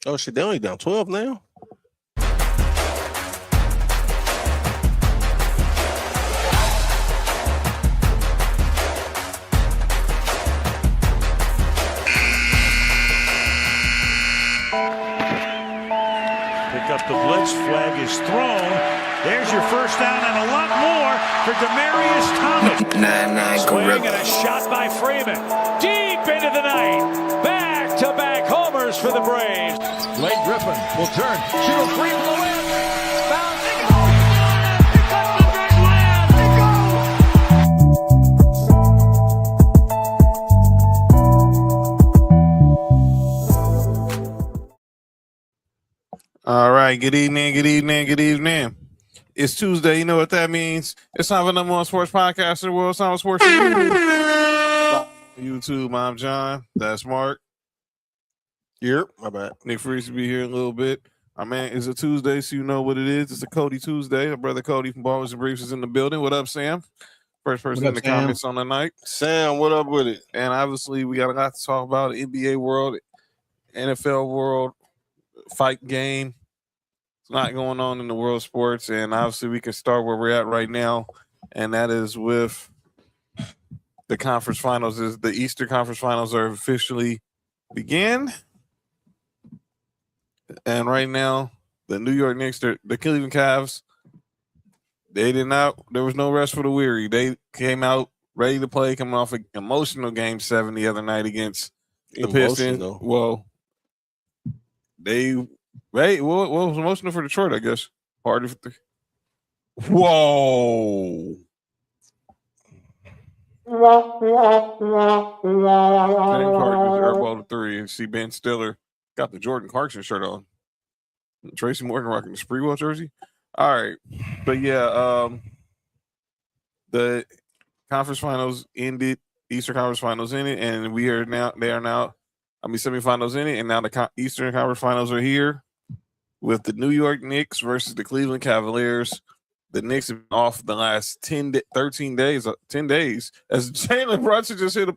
Oh shit, they only down 12 now. Pick up the blitz, flag is thrown. There's your first down and a lot more for Demaryius Thomas. Swing and a shot by Freeman. Deep into the night. Back-to-back homers for the Braves. Blake Griffin will turn. Shoot a three for the win. Found it. Pick up the big land. All right. Good evening. It's Tuesday. You know what that means? It's time for the number one sports podcast in the world. It's time for sports YouTube. I'm John. That's Mark. Yep, my bad. Nick Freeze will be here in a little bit. My man, it's a Tuesday, so you know what it is. It's a Cody Tuesday. Our brother Cody from Ballers and Briefs is in the building. What up, Sam? First person in the comments on the night. Sam, what up with it? And obviously, we got a lot to talk about. NBA world, NFL world, fight game. It's not going on in the world of sports. And obviously, we can start where we're at right now. And that is with the conference finals. The Eastern Conference Finals are officially began. And right now, the New York Knicks, the Cleveland Cavs, there was no rest for the weary. They came out ready to play, coming off an emotional Game 7 the other night against the Pistons. Well, what was emotional for Detroit, I guess. Harder for Whoa. James Harden airball to 3, and see Ben Stiller got the Jordan Clarkson shirt on. Tracy Morgan rocking the Spreewell jersey. All right. But yeah, the conference finals ended, Eastern Conference Finals ended, and semifinals in it, and now the Eastern Conference Finals are here with the New York Knicks versus the Cleveland Cavaliers. The Knicks have been off the last 10 days, as Jalen Brunson just hit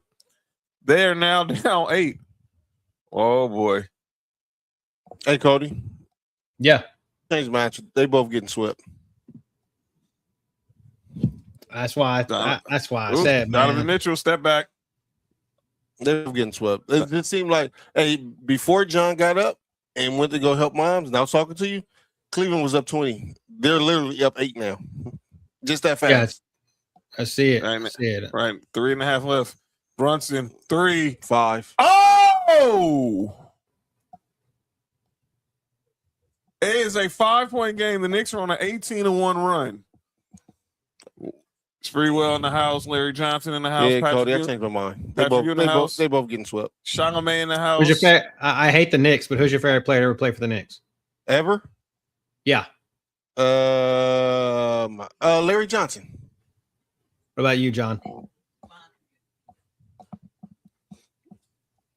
they are now down 8. Oh, boy. Hey, Cody. Yeah. Change match. They both getting swept. That's why I said, Donovan man. Mitchell, step back. They're getting swept. It seemed like, hey, before John got up and went to go help moms, and I was talking to you, Cleveland was up 20. They're literally up 8 now. Just that fast. Yeah, I see it. Right, 3.5 left. Brunson, 3. 5. Oh! It is a 5-point game. The Knicks are on an 18-1 run. Spreewell in the house. Larry Johnson in the house. Yeah, Cody, I changed my mind. They both getting swept. Chalamet in the house. Who's your favorite? I hate the Knicks, but who's your favorite player to ever play for the Knicks? Ever? Yeah. Larry Johnson. What about you, John?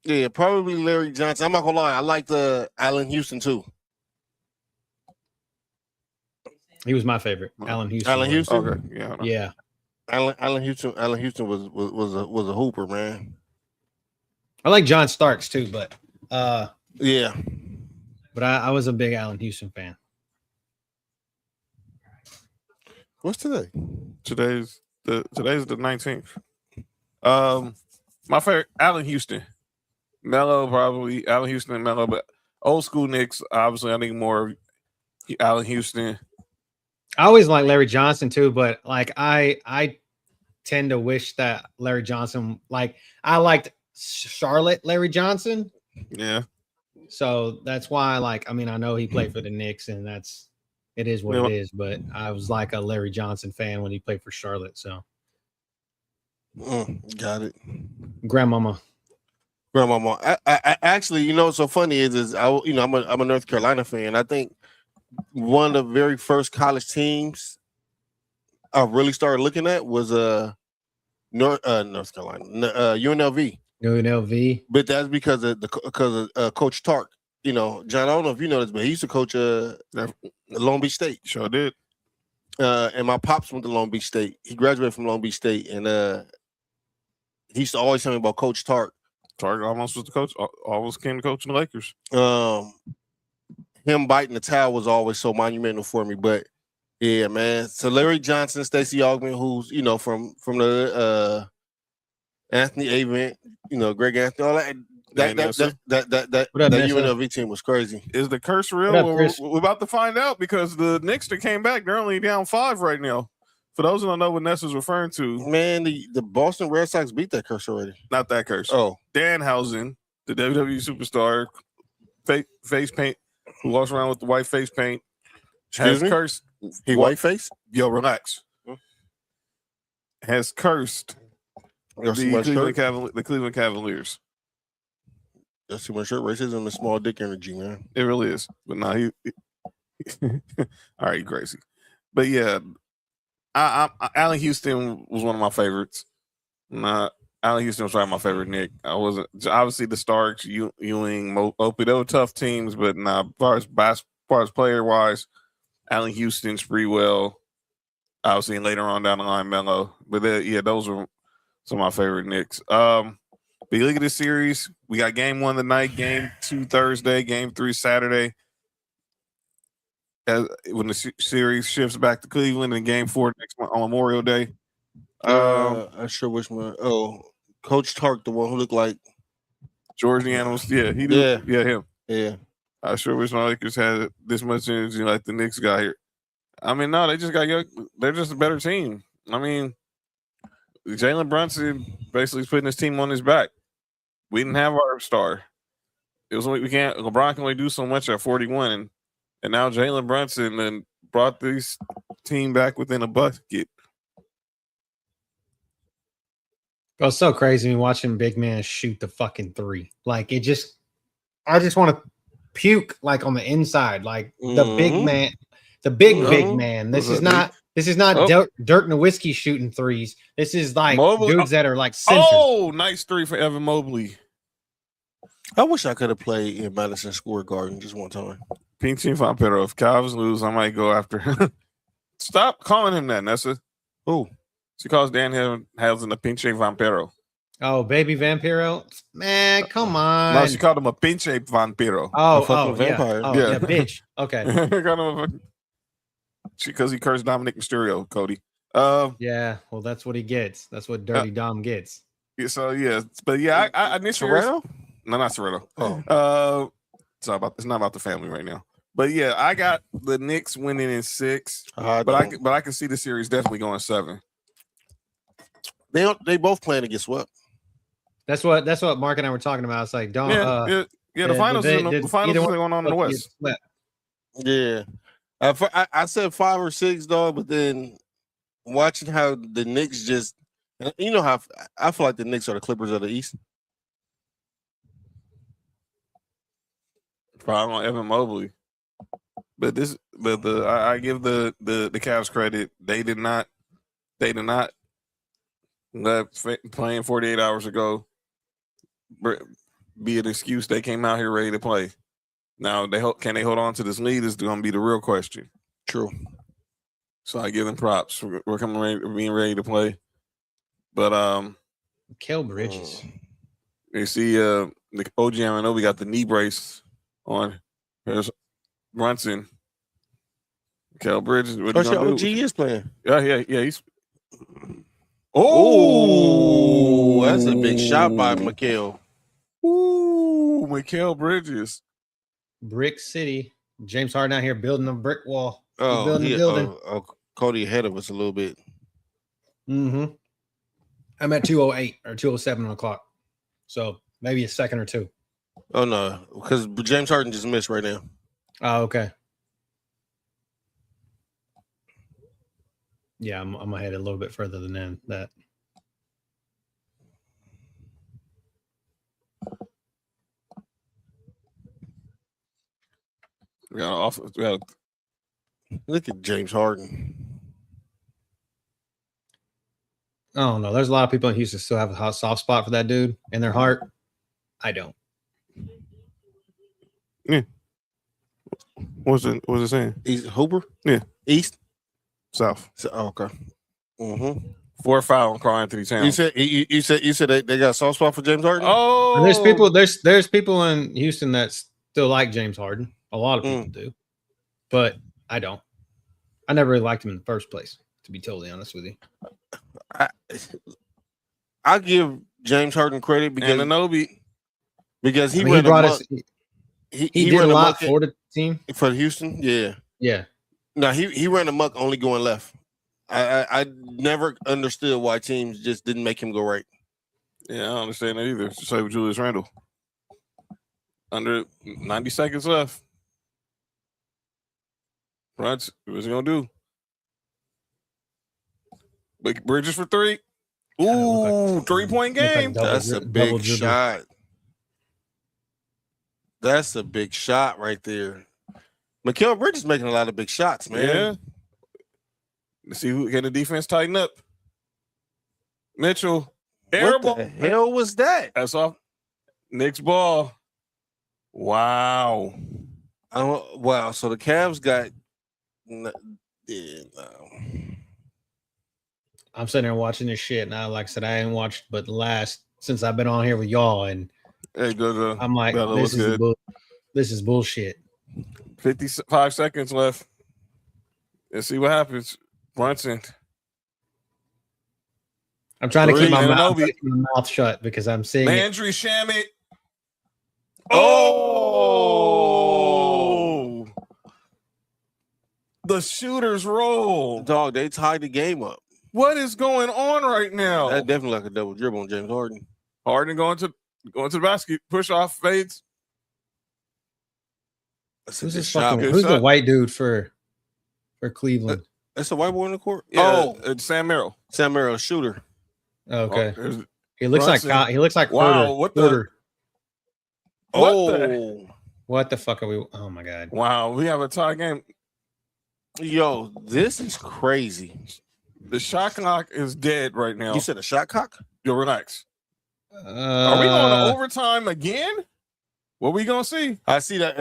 Yeah, probably Larry Johnson. I'm not gonna lie, I like the Allen Houston too. He was my favorite. Allen Houston. Allen Houston. Okay. Yeah. Allen Houston was a hooper, man. I like John Starks too, but yeah. But I was a big Allen Houston fan. What's today? Today's the 19th. My favorite, Allen Houston. Melo, probably Allen Houston and Melo, but old school Knicks, obviously I think more of Allen Houston. I always like Larry Johnson too, but like I tend to wish that Larry Johnson, like I liked Charlotte Larry Johnson. Yeah. So that's why I know he played for the Knicks and it is what it is, but I was like a Larry Johnson fan when he played for Charlotte. So got it. Grandmama. I actually, what's so funny is I'm a North Carolina fan. I think one of the very first college teams I really started looking at was North Carolina, UNLV. UNLV. But that's because of Coach Tark. John, I don't know if you know this, but he used to coach Long Beach State. Sure did. And my pops went to Long Beach State. He graduated from Long Beach State, and he used to always tell me about Coach Tark. Tark almost was the coach. Almost came to coach in the Lakers. him biting the towel was always so monumental for me. But yeah, man. So Larry Johnson, Stacey Augmon, who's from the Anthony Avent, Greg Anthony, all that. That UNLV team was crazy. Is the curse real? We're about to find out because the Knicks that came back, they're only down 5 right now. For those who don't know what Nessa's referring to, man, the Boston Red Sox beat that curse already. Not that curse. Oh, Danhausen, the WWE superstar, face paint, who walks around with the white face paint, has cursed. He white face? Yo, relax. Has cursed the Cleveland Cavaliers. That's too much shirt. Racism and small dick energy, man. It really is. But now he all right, Gracie. But yeah, Allen Houston was one of my favorites. Allen Houston was probably my favorite Nick. I wasn't obviously the Starks, Ewing, Opie. They were tough teams, but as far as player wise, Allen Houston, Sprewell, obviously, and later on down the line, Melo. But those were some of my favorite Knicks. But you look at this series, we got game 1 tonight, game 2 Thursday, game 3 Saturday. When the series shifts back to Cleveland, and game 4 next month on Memorial Day. I sure wish Coach Tark, the one who looked like George the Animals. Yeah, he did. Yeah, him. Yeah. I sure wish my Lakers had this much energy like the Knicks got here. I mean, no, they just got young. They're just a better team. I mean, Jalen Brunson basically putting his team on his back. We didn't have our star. It was LeBron can only do so much at 41, and now Jalen Brunson then brought this team back within a bucket. It was so crazy me watching big man shoot the fucking 3. Like I just want to puke like on the inside. Like the big man, big man. This is not Dirk Nowitzki shooting 3s. This is like Mobley, dudes that are like centers. Oh, nice 3 for Evan Mobley. I wish I could have played in Madison Square Garden just one time. Pinche Vampiro. If Cavs lose, I might go after him. Stop calling him that, Nessa. Who? She calls Dan Housen a Pinche Vampiro. Oh, baby Vampiro? Man, come on. No, she called him a Pinche Vampiro. Oh, vampire. Yeah, bitch. Okay. Because he cursed Dominic Mysterio, Cody. Yeah, well, that's what he gets. That's what Dirty Dom gets. Yeah, but yeah, I initially Serrano? No, not Serrano. Oh, it's not about the family right now. But yeah, I got the Knicks winning in 6. but I can see the series definitely going 7. They both plan to get swept. That's what Mark and I were talking about. It's like, don't. The finals is going on in the West. Yeah, I said 5 or 6, dog. But then watching how the Knicks just, how I feel like the Knicks are the Clippers of the East. Probably on Evan Mobley, but I give the Cavs credit. They did not let playing 48 hours ago be an excuse. They came out here ready to play. Now can they hold on to this lead is going to be the real question. True. So I give them props. We're being ready to play. But Kel Bridges. You see the OG Anunoby got the knee brace on. There's Brunson. Kel Bridges. What you gonna OG is playing. Yeah. He's. Oh, that's a big shot by Mikal. Ooh, Mikal Bridges. Brick City. James Harden out here building a brick wall. Building. Cody ahead of us a little bit. Mm-hmm. I'm at 2:08 or 2:07 on the clock. So maybe a second or 2. Oh no, because James Harden just missed right now. Oh, okay. Yeah, I'm ahead a little bit further than that. Look at James Harden. I don't know. There's a lot of people in Houston still have a soft spot for that dude in their heart. I don't. Yeah. What's it saying? East Hooper? Yeah. East? South. Okay. Mm-hmm. 4 foul on Carl Anthony Towns. You said they got a soft spot for James Harden? Oh, and there's people in Houston that's still like James Harden. A lot of people do, but I don't. I never really liked him in the first place, to be totally honest with you. I give James Harden credit because he ran brought amok. us. He did a lot for the team for Houston. Yeah. No, he ran amok only going left. I never understood why teams just didn't make him go right. Yeah, I don't understand that either. It's the same with Julius Randle. Under 90 seconds left. What's he gonna do? Big Bridges for three. Ooh, 3-point game. That's a big shot. That's a big shot right there. Mikal Bridges making a lot of big shots, man. Yeah. Let's see who can the defense tighten up. Mitchell. What the hell was that? That's off. Knicks ball. Wow. Wow. So the Cavs got. I'm sitting there watching this shit now. Like I said, I ain't watched but since I've been on here with y'all, and I'm like, this is bullshit. 55 seconds left. Let's see what happens. Brunson. I'm trying to keep my mouth shut because I'm seeing Landry Shamet. Oh! The shooters roll. Dog, they tied the game up. What is going on right now? That definitely like a double dribble on James Harden. Harden going to the basket, push off, fades. Who's the white dude for Cleveland? That's a white boy in the court. Yeah, it's Sam Merrill. Sam Merrill, shooter. Okay, he looks like wow. Porter. What the fuck are we? Oh my god! Wow, we have a tie game. Yo, this is crazy. The shot clock is dead right now. You said a shot clock? Yo, relax. Are we going to overtime again? What we gonna see? I see that.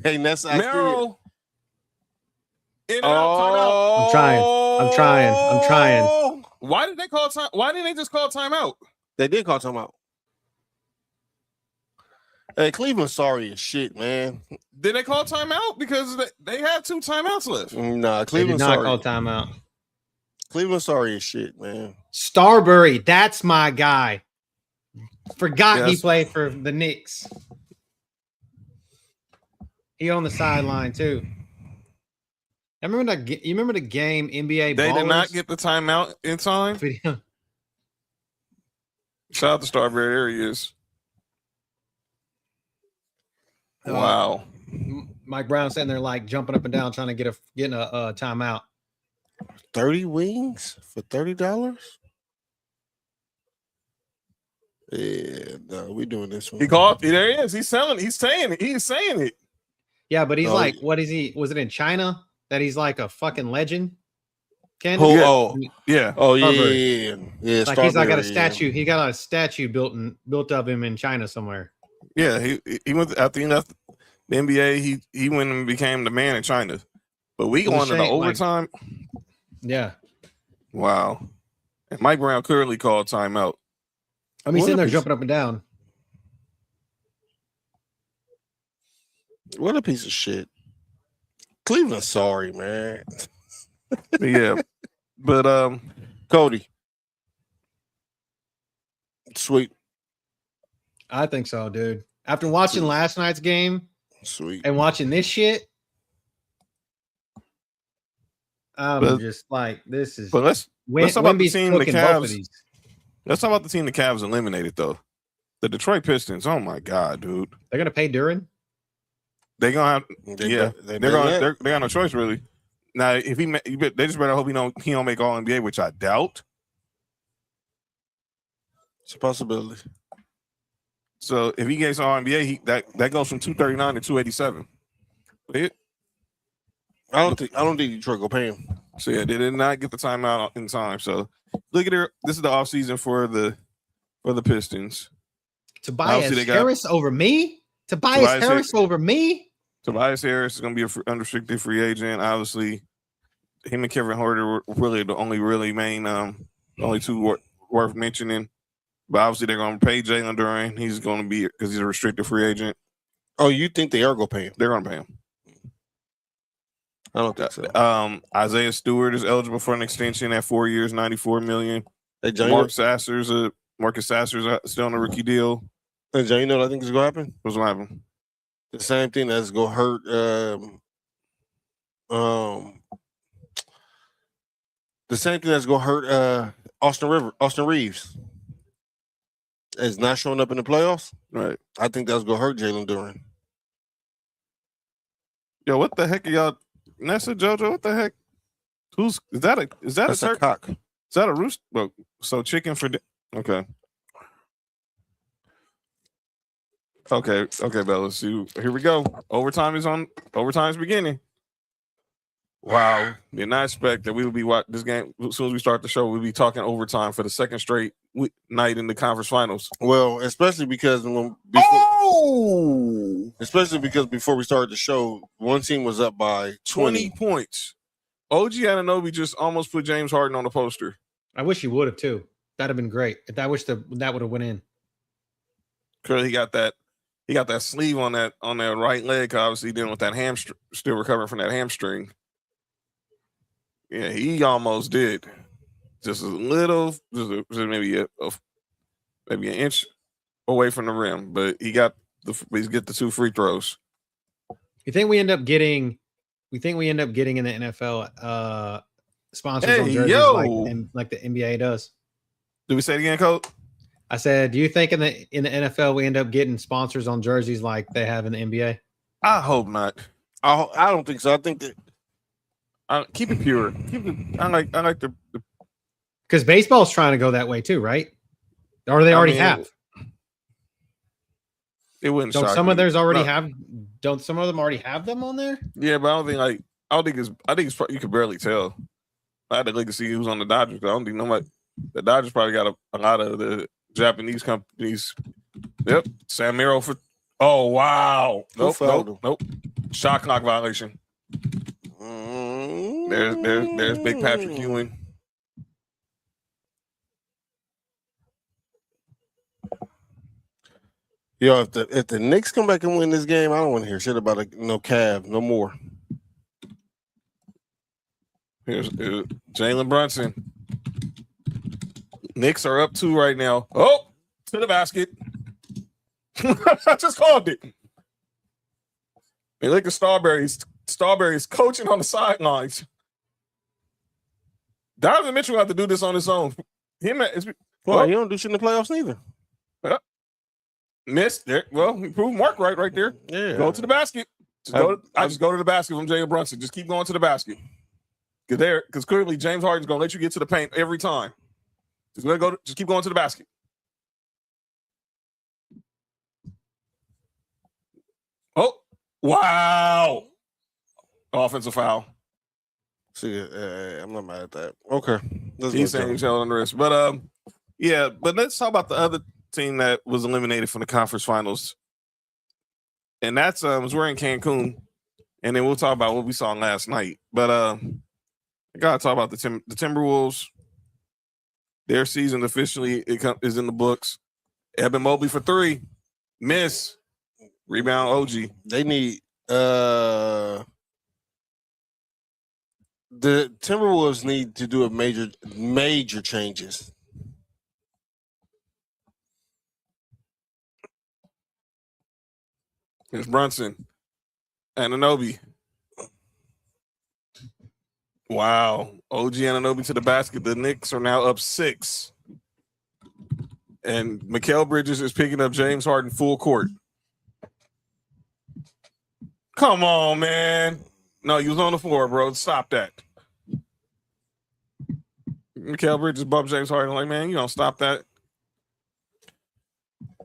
Hey, Ness, I Merrill. I'm trying. Why did they call time? Why didn't they just call timeout? They did call timeout. Hey, Cleveland's sorry as shit, man. Did they call timeout? Because they had 2 timeouts left. Nah, Cleveland's sorry. Call timeout. Cleveland's sorry as shit, man. Starbury, that's my guy. Forgot he played for the Knicks. He on the sideline too. I remember that. You remember the game NBA? They Ballers? did not get the timeout in time. Shout out to Starbury. There he is. Wow. Mike Brown sitting there like jumping up and down trying to get a timeout. 30 wings for $30? Yeah, no, we doing this one. He called. There he is. He's selling. He's saying it. He's saying it. Yeah, but he's like, what is he? Was it in China that he's like a fucking legend? Yeah. Oh, yeah. Like he's like got a statue. He got a statue built of him in China somewhere. Yeah, he went after he left the NBA. He went and became the man in China. But we going to the overtime. Yeah. Wow. And Mike Brown clearly called timeout. I mean, sitting there jumping up and down. What a piece of shit. Cleveland's sorry, man. Yeah. But Cody. Sweet. I think so, dude. After watching last night's game, sweet, and watching this shit, I'm just like, this is. But let's talk about the team the Cavs. Let's talk about the team the Cavs eliminated, though. The Detroit Pistons. Oh my god, dude! They're gonna pay Duren. They're gonna have, they're got no choice really. Now, if they just better hope he don't make All NBA, which I doubt. It's a possibility. So if he gets All NBA, that goes from 239 to 287. I don't think Detroit will pay him. So yeah, they did not get the timeout in time. So look at it. This is the offseason for the Pistons. Tobias Harris over me. Tobias Harris over me. Tobias Harris is going to be an unrestricted free agent. Obviously, him and Kevin Huerter were really the only really main, only two worth mentioning. But obviously, they're going to pay Jalen Duren. He's going to be because he's a restricted free agent. Oh, you think they are going to pay him? They're going to pay him. I don't think so. Isaiah Stewart is eligible for an extension at 4 years, $94 million. Hey, John, Marcus Sasser's still on a rookie deal. Hey, John, you know what I think is going to happen? What's going to happen? The same thing that's going to hurt the same thing that's going to hurt Austin Reeves is not showing up in the playoffs. Right. I think that's going to hurt Jalen Duren. Yo, what the heck are y'all? Nessa, JoJo, what the heck? Is that That's a cock? Is that a rooster? Well, so chicken for okay. Okay, fellas. Here we go. Overtime's beginning. Wow. Did not expect that we would be watching this game. As soon as we start the show, we'll be talking overtime for the second straight night in the conference finals. Well, especially because before we started the show, one team was up by 20 points. OG Anunoby just almost put James Harden on the poster. I wish he would have too. That'd have been great. I wish that would have went in. Cause he got that sleeve on that right leg. Obviously dealing with that hamstring, still recovering from that hamstring. Yeah, he almost did. Just a little, maybe an inch away from the rim, but he get the 2 free throws. You think we end up getting in the NFL sponsors on jerseys like the NBA does? Did we say it again, Coach? I said, do you think in the NFL we end up getting sponsors on jerseys like they have in the NBA? I hope not. I don't think so. I think that keep it pure. I like the because baseball's trying to go that way too, right? Or they already have. It wouldn't. Don't some of theirs already have? Don't some of them already have them on there? Yeah, but I think it's you could barely tell. I had to look to see who's on the Dodgers. I don't think nobody. The Dodgers probably got a lot of the Japanese companies. Yep, Samiro for. Oh wow! Nope. Shot clock violation. There's Big Patrick Ewing. Yo, if the Knicks come back and win this game, I don't want to hear shit about no Cav no more. Here's Jalen Brunson. Knicks are up 2 right now. Oh, to the basket. I just called it. Hey, look at Starberry's coaching on the sidelines. Donovan Mitchell will have to do this on his own. He don't do shit in the playoffs neither. Missed there. Well, he proved Mark right there. Yeah. Go to the basket. Just go to the basket from Jalen Brunson. Just keep going to the basket. Because clearly James Harden's gonna let you get to the paint every time. Just keep going to the basket. Oh, wow. Offensive foul. See, I'm not mad at that. Okay. He's saying he's held on the wrist. But but let's talk about the other team that was eliminated from the conference finals. And that's we're in Cancun. And then we'll talk about what we saw last night. But I gotta talk about the Timberwolves. Their season officially is in the books. Evan Mobley for 3. Miss. Rebound OG. They need the Timberwolves need to do a major changes. Here's Brunson. Anunoby. Wow. OG Anunoby to the basket. The Knicks are now up 6. And Mikal Bridges is picking up James Harden full court. Come on, man. No, you was on the floor, bro. Stop that. Mikal Bridges bumped James Harden like, man, you don't stop that.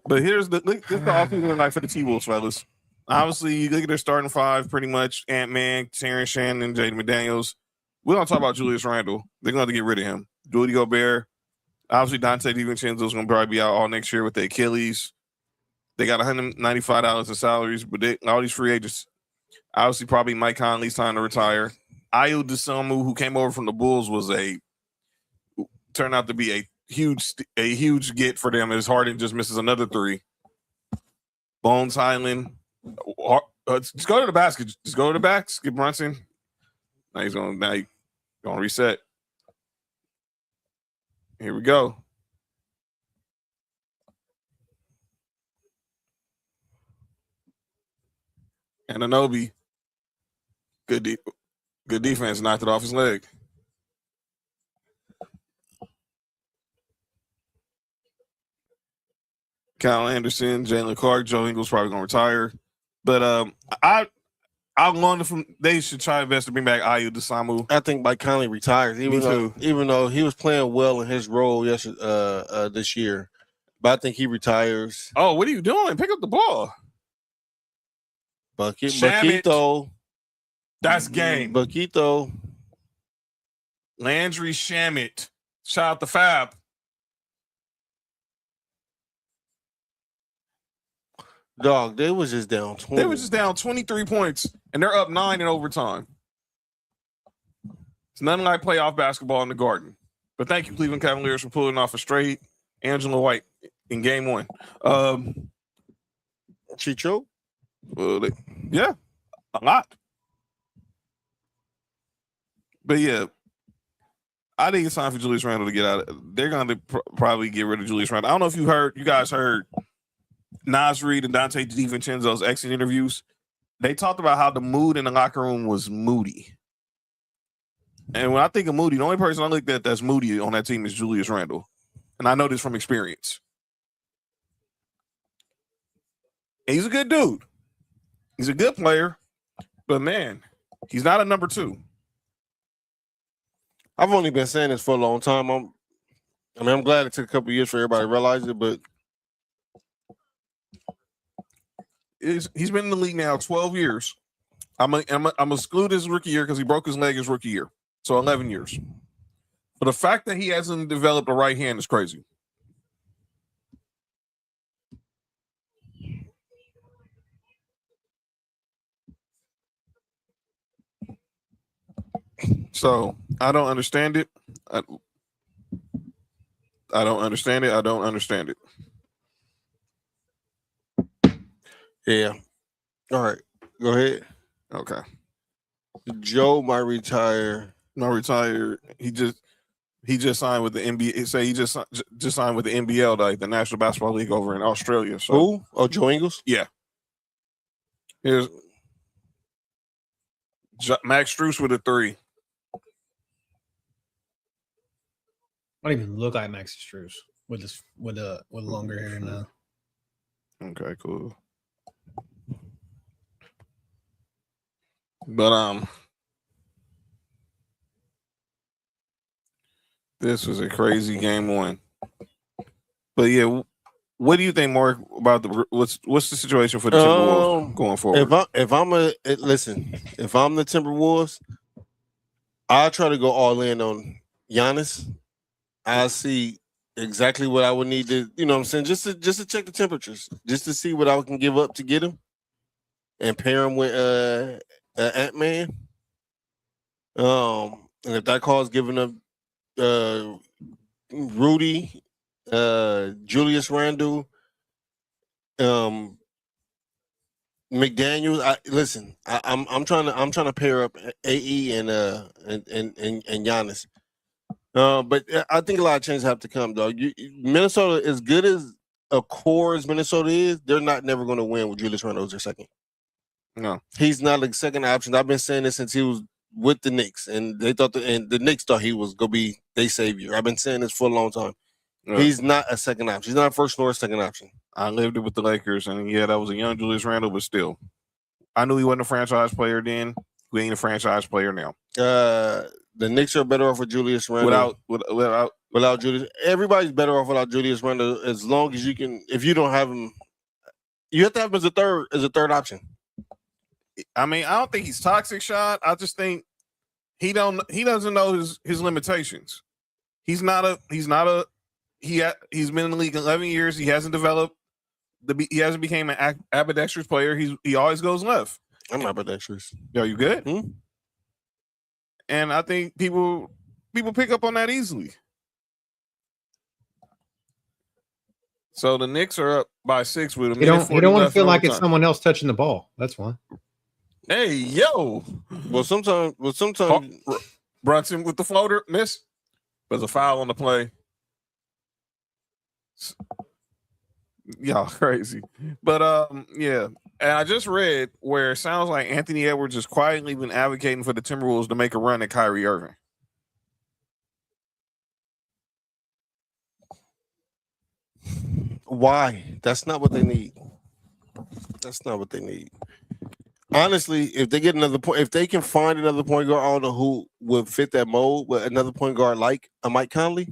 But this is the offseason night for the T-Wolves, fellas. Obviously, you look at their starting 5, pretty much Ant-Man, Terrence Shannon, Jaden McDaniels. We don't talk about Julius Randle. They're going to have to get rid of him. Rudy Gobert. Obviously, Dante DiVincenzo is going to probably be out all next year with the Achilles. They got $195 in salaries, but all these free agents, obviously, probably Mike Conley's time to retire. Ayo Dosunmu, who came over from the Bulls, turned out to be a huge get for them as Harden just misses another 3. Bones Highland, Just go to the basket. Just go to the back. Skip Brunson. Now he's gonna reset. Here we go. And Anunoby, good defense, knocked it off his leg. Kyle Anderson, Jalen Clark, Joe Ingles probably gonna retire, but I'm going from they should try their best to bring back Ayu Desamu. I think Mike Conley retires, even though he was playing well in his role this year, but I think he retires. Oh, what are you doing? Pick up the ball. Buckito. That's game. Buckito. Landry Shamet. Shout out to Fab. Dog, they was just down 20. They was just down 23 points, and they're up 9 in overtime. It's nothing like playoff basketball in the Garden. But thank you, Cleveland Cavaliers, for pulling off a straight Angela White in game 1. Chicho? Yeah, a lot. But yeah, I think it's time for Julius Randle to get out. They're going to probably get rid of Julius Randle. I don't know if you guys heard Naz Reid and Dante DiVincenzo's exit interviews. They talked about how the mood in the locker room was moody. And when I think of moody, the only person I look at that's moody on that team is Julius Randle. And I know this from experience. And he's a good dude. He's a good player. But, man, he's not a number 2. I've only been saying this for a long time. I'm glad it took a couple of years for everybody to realize it, but he's been in the league now 12 years. I'm exclude his rookie year because he broke his leg his rookie year. So 11 years. But the fact that he hasn't developed a right hand is crazy. So I don't understand it. I don't understand it. I don't understand it. Yeah. All right. Go ahead. Okay. Joe might retire. Not retired. He just signed with the NBA. Say he just signed with the NBL, like the National Basketball League over in Australia. So. Who? Oh, Joe Ingles? Yeah. Here's Max Strus with a 3. I don't even look like Max Strus with longer hair now. Okay, cool. But this was a crazy game 1. But yeah, what do you think, Mark, about what's the situation for the Timberwolves going forward? If I'm the Timberwolves, I'll try to go all in on Giannis. I see exactly what I would need to, you know what I'm saying, just to check the temperatures, just to see what I can give up to get him and pair him with Ant-Man. And if that calls giving up Rudy, Julius Randle, McDaniels. I'm trying to pair up AE and Giannis. But I think a lot of changes have to come, though. Minnesota, as good as a core as Minnesota is, they're never going to win with Julius Randle as their second. No, he's not a second option. I've been saying this since he was with the Knicks, and the Knicks thought he was going to be their savior. I've been saying this for a long time. Yeah. He's not a second option. He's not a first nor a second option. I lived it with the Lakers, and yeah, that was a young Julius Randle, but still, I knew he wasn't a franchise player then. We ain't a franchise player now. The Knicks are better off with Julius Randle. Without Julius, everybody's better off without Julius Randle. As long as you can, if you don't have him, you have to have him as a third option. I mean, I don't think he's toxic, shot. I just think he doesn't know his limitations. He's been in the league 11 years. He hasn't developed. He hasn't became an ambidextrous player. He always goes left. I'm ambidextrous. Yo, you good? And I think people pick up on that easily. So the Knicks are up by 6 with a You minute. don't want to left feel in like it's overtime. someone else touching the ball. That's why. Hey, yo. Well, sometimes Brunson with the floater, miss. There's a foul on the play. Y'all crazy. But yeah. And I just read where it sounds like Anthony Edwards has quietly been advocating for the Timberwolves to make a run at Kyrie Irving. why? That's not what they need. That's not what they need. Honestly, if they get another point, if they can find another point guard, I don't know who would fit that mold, but another point guard like a Mike Conley,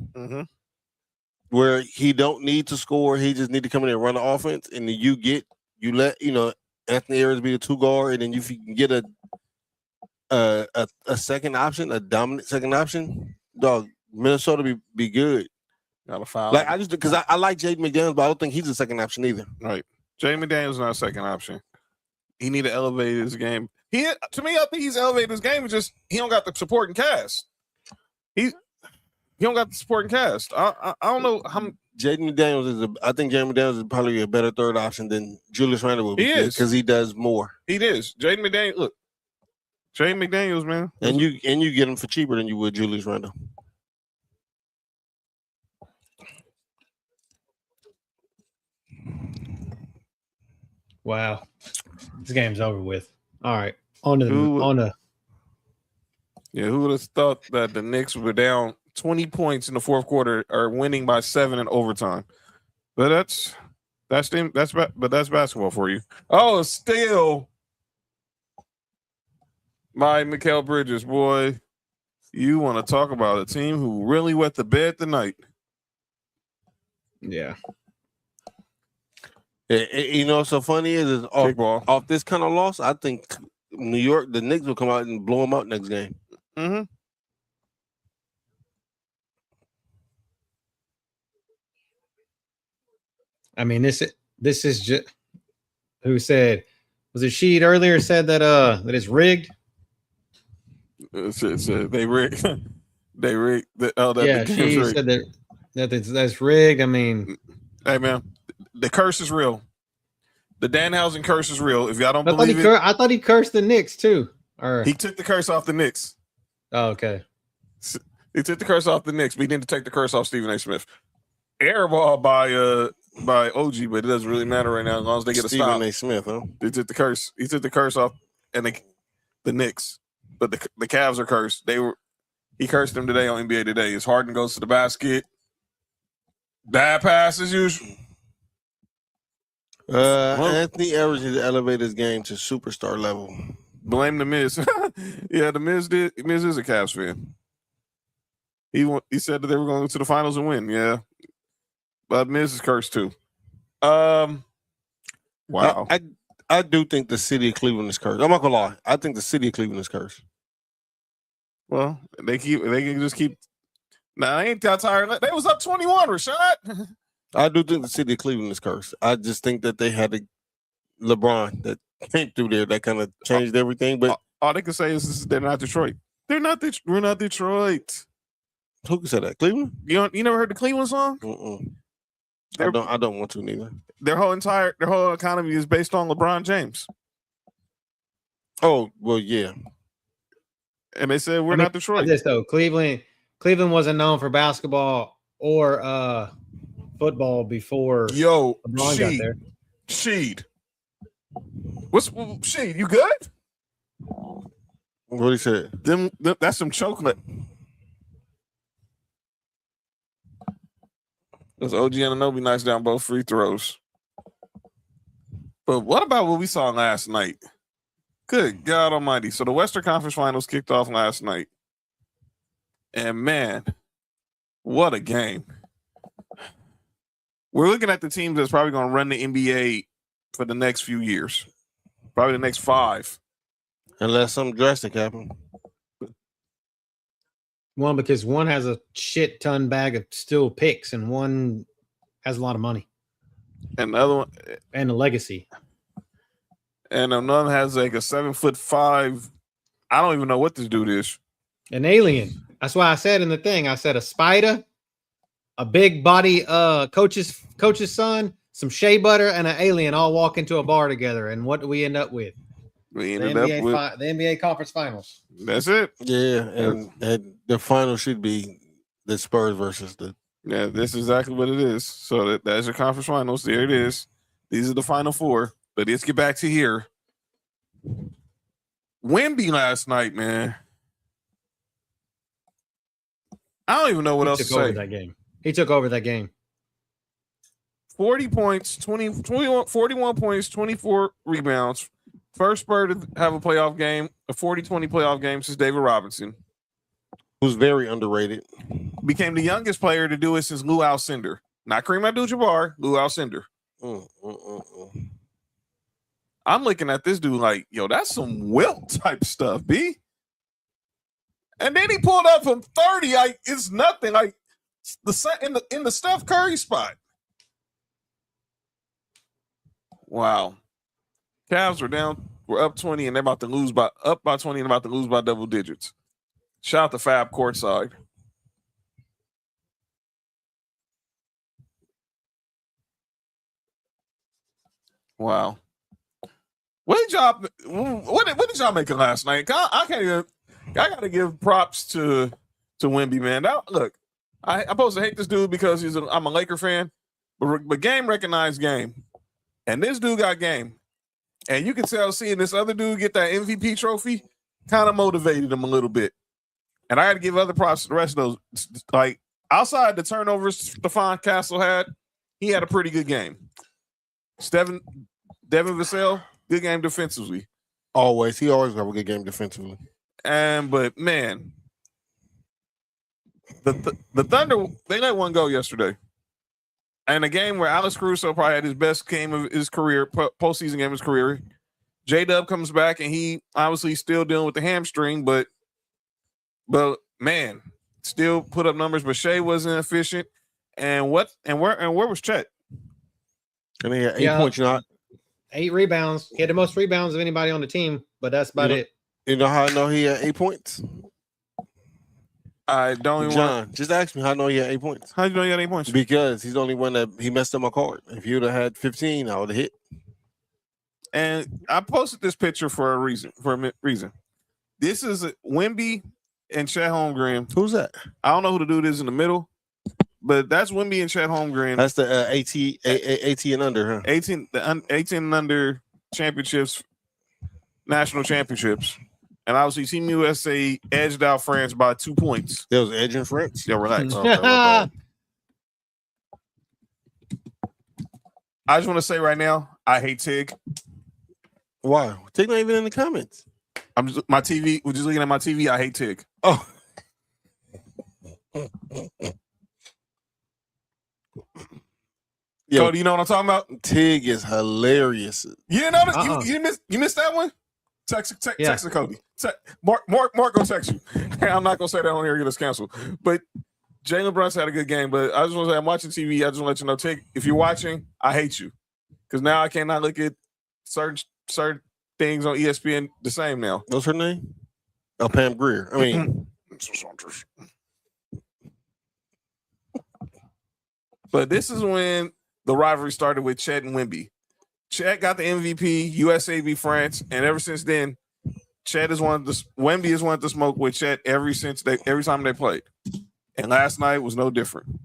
where he don't need to score, he just need to come in and run the offense, and then you let Anthony Edwards be the 2 guard, and then if you can get a second option, a dominant second option, dog, Minnesota be good. Got a foul. Like I just because I like Jaden McDaniels, but I don't think he's a second option either. Right. Jaden McDaniels is not a second option. He need to elevate his game. To me, I think he's elevated his game. It's just he don't got the supporting cast. He don't got the supporting cast. I don't know how. Jaden McDaniels I think Jaden McDaniels is probably a better third option than Julius Randle will be. He is because he does more. He is. Jaden McDaniels. Look, Jaden McDaniels, man, and you get him for cheaper than you would Julius Randle. Wow, this game's over with. All right, on to Yeah, who would have thought that the Knicks were down 20 points in the fourth quarter are winning by 7 in overtime? But that's basketball for you. Oh, still my Mikal Bridges, boy. You want to talk about a team who really wet the bed tonight? Yeah. What's so funny is off this kind of loss, I think New York, the Knicks will come out and blow them out next game. Mm-hmm. I mean, this is just who said, was it Sheed earlier said that it's rigged? They rigged. They rigged. She said that's rigged. I mean, hey man, the curse is real. The Danhausen curse is real. If y'all don't believe it, I thought he cursed the Knicks too. Or he took the curse off the Knicks. Oh, okay. He took the curse off the Knicks, but he didn't take the curse off Stephen A. Smith. Airball by OG, but it doesn't really matter right now as long as they get a stop. Stephen A. Smith, huh? They took the curse. He took the curse off, and the Knicks, but the Cavs are cursed. He cursed them today on NBA Today. As Harden goes to the basket, bad pass as usual. Anthony Edwards needs to elevate his game to superstar level. Blame the Miz. Yeah, the Miz did. Miz is a Cavs fan. He said that they were going to go to the finals and win. Yeah, but Miz is cursed too. Wow. I do think the city of Cleveland is cursed. I'm not gonna lie. I think the city of Cleveland is cursed. Well, they can just keep. Nah, I ain't that tired. They was up 21, Rashad. I do think the city of Cleveland is cursed. I just think that they had LeBron that came through there that kind of changed everything. But all they can say is they're not Detroit. We're not Detroit. Who can say that? Cleveland? You never heard the Cleveland song? I don't want to neither. Their whole economy is based on LeBron James. Oh well, yeah. And they said we're not Detroit. This though, Cleveland wasn't known for basketball or football before LeBron got there. Sheed. What's Sheed? You good? What he said? That's some chocolate. Because OG Anunoby knocks down both free throws. But what about what we saw last night? Good God Almighty! So the Western Conference Finals kicked off last night, and man, what a game! We're looking at the team that's probably going to run the NBA for the next few years, probably the next 5, unless something drastic happens. One, because one has a shit ton bag of still picks, and one has a lot of money, and the other one, and a legacy, and another has like a 7'5". I don't even know what this dude is. An alien. That's why I said in the thing. I said a Spida a big body coach's son, some Shea Butter, and an alien all walk into a bar together. And what do we end up with? We The ended up with the NBA Conference Finals. that's it. Yeah, and the final should be the Spurs versus the. Yeah, this is exactly what it is. So that's your conference finals. There it is. These are the final four. But let's get back to here. Wemby last night, man. I don't even know what else to say. That game. He took over that game. 40 points, 41 points, 24 rebounds. First Spur to have a playoff game, a 40-20 playoff game since David Robinson. Who's very underrated. Became the youngest player to do it since Lou Alcindor. Not Kareem Abdul-Jabbar, Lou Alcindor. I'm looking at this dude like, yo, that's some Wilt type stuff, B. And then he pulled up from 30. Like, it's nothing. Like in the Steph Curry spot. Wow. Cavs were up 20 and they're about to lose by 20 and about to lose by double digits. Shout out to Fab courtside. Wow. What did y'all make of last night? I gotta give props to Wemby, man. Now, look, I'm supposed to hate this dude because I'm a Laker fan, but game recognized game. And this dude got game. And you can tell seeing this other dude get that MVP trophy kind of motivated him a little bit. And I got to give other props to the rest of those. Like, outside the turnovers Stephon Castle had, he had a pretty good game. Devin Vassell, good game defensively. Always. He always have a good game defensively. But, man, the Thunder, they let one go yesterday. And a game where Alex Caruso probably had his best game of his career, postseason game of his career. J-Dub comes back, and he obviously still dealing with the hamstring, but man, still put up numbers. But Shea wasn't efficient. And where was Chet? And he had 8 points, 8 rebounds. He had the most rebounds of anybody on the team, but that's about it. You know how I know he had 8 points? I don't even John, just ask me how I know he had 8 points. How do you know he had 8 points? Because he's the only one that he messed up my card. If he would have had 15, I would have hit. And I posted this picture for a reason. This is Wemby and Chet Holmgren. Who's that? I don't know who the dude is in the middle, but that's Wemby and Chet Holmgren. That's the 18 and under, huh? 18 and under championships, national championships. And obviously, Team USA edged out France by 2 points. There was edge in France? Yeah, relax. Okay, I just want to say right now, I hate Tig. Why? Tig not even in the comments. We're just looking at my TV. I hate Tig. Oh. Yo, Cody, you know what I'm talking about? Tig is hilarious. You didn't notice? You missed that one? Text Cody. Mark gonna text you. I'm not gonna say that on here, get us canceled. But Jalen Brunson had a good game. But I just want to say I'm watching TV. I just want to let you know, Tig, if you're watching, I hate you. Because now I cannot look at certain things on ESPN the same now. What's her name? Oh, Pam Grier. I mean, but this is when the rivalry started with Chet and Wemby. Chet got the MVP, USA beat France, and ever since then, Wemby has wanted to smoke with Chet every time they played. And last night was no different.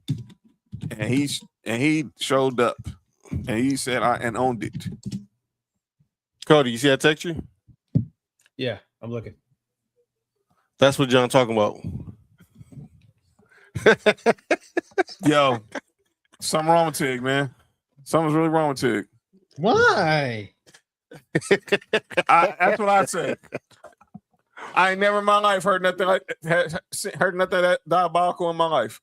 And he showed up. And he said and owned it. Cody, you see that text you? Yeah, I'm looking. That's what John talking about. Yo, something wrong with Tig, man. Something's really wrong with Tig. Why? That's what I said. I ain't never in my life heard nothing that diabolical in my life.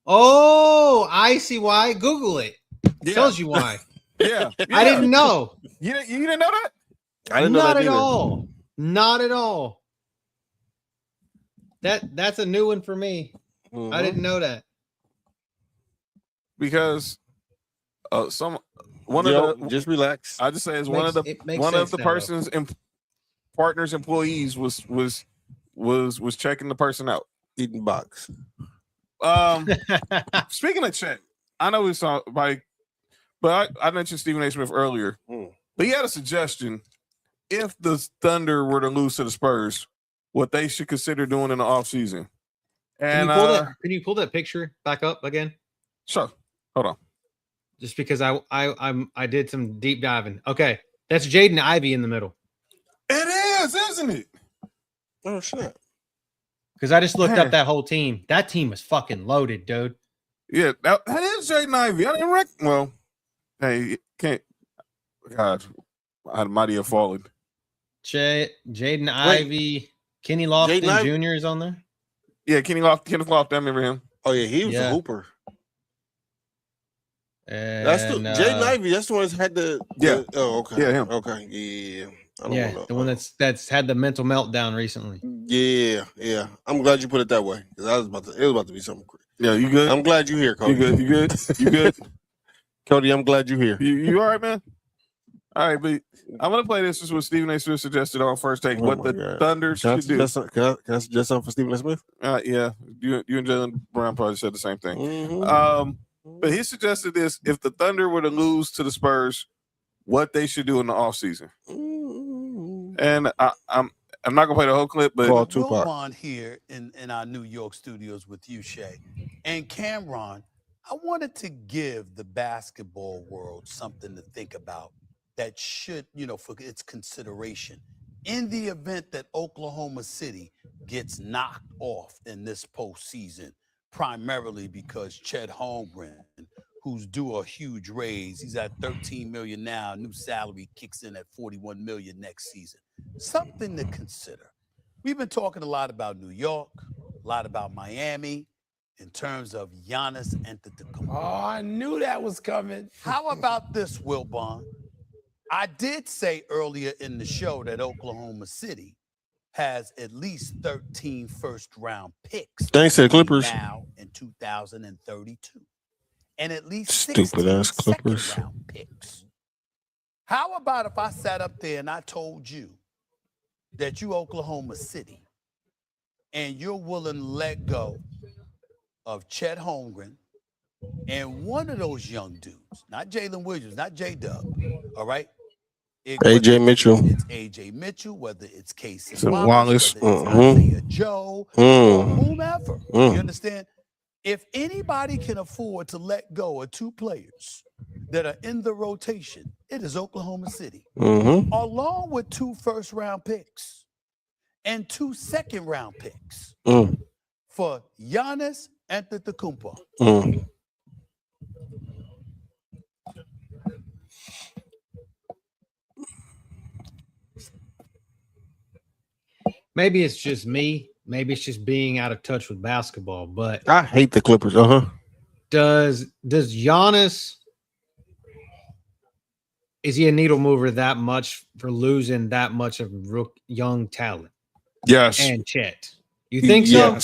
Oh, I see why. Google it. Yeah. Tells you why. Yeah. I didn't know. You didn't know that? I didn't know Not that at either. all. Not at all. That's a new one for me. Mm-hmm. I didn't know that. Because just relax. I just say it's one of the person's partner's employees was checking the person out. Eating box. Speaking of Chet, I know we saw but I mentioned Stephen A. Smith earlier. But he had a suggestion: if the Thunder were to lose to the Spurs, what they should consider doing in the offseason. And can you pull that picture back up again? Sure. Hold on. Just because I did some deep diving. Okay, that's Jaden Ivey in the middle. It is, isn't it? Oh shit. Because I just looked up that whole team. That team was fucking loaded, dude. Yeah, that is Jaden Ivey. I didn't well, hey, can't. God, I might have fallen. Jaden Ivey, Kenny Lofton Jr. is on there. Yeah, Kenny Lofton. I remember him. Oh yeah, he was a hooper. And that's Jaden Ivey. That's the one that's had the. Oh, okay. Yeah, him. Okay. Yeah. The one that's had the mental meltdown recently. Yeah. I'm glad you put it that way because it was about to be something crazy. Yeah, you good? I'm glad you're here, Cody. You good? Cody, I'm glad you're here. You all right, man? All right, but I'm gonna play this. This is what Stephen A. Smith suggested on First Take. What the Thunder should do. Can I suggest something for Stephen A. Smith? Yeah. You and Jalen Brown probably said the same thing. But he suggested this: if the Thunder were to lose to the Spurs, what they should do in the offseason. And I'm not gonna play the whole clip, but We're on here in our New York studios with you, Shea, and Cameron. I wanted to give the basketball world something to think about that should, for its consideration in the event that Oklahoma City gets knocked off in this postseason, primarily because Chet Holmgren, who's due a huge raise, he's at $13 million now. New salary kicks in at $41 million next season. Something to consider. We've been talking a lot about New York, a lot about Miami, in terms of Giannis Antetokounmpo. Oh, I knew that was coming. How about this, Wilbon? I did say earlier in the show that Oklahoma City has at least 13 first-round picks. Thanks to the Clippers. Now in 2032. And at least Stupid-ass Clippers. second-round picks. How about if I sat up there and I told you that you Oklahoma City and you're willing to let go of Chet Holmgren and one of those young dudes, not Jalen Williams, not J-Dub, all right? AJ Mitchell. It's AJ Mitchell, whether it's Casey Wallace, whether it's Isaiah Joe, or whomever. You understand? If anybody can afford to let go of two players that are in the rotation, it is Oklahoma City, along with 2 first-round picks and 2 second-round picks for Giannis Antetokounmpo. Maybe it's just me. Maybe it's just being out of touch with basketball. But I hate the Clippers. Does Giannis, is he a needle mover that much for losing that much of young talent? Yes. And Chet, you think so?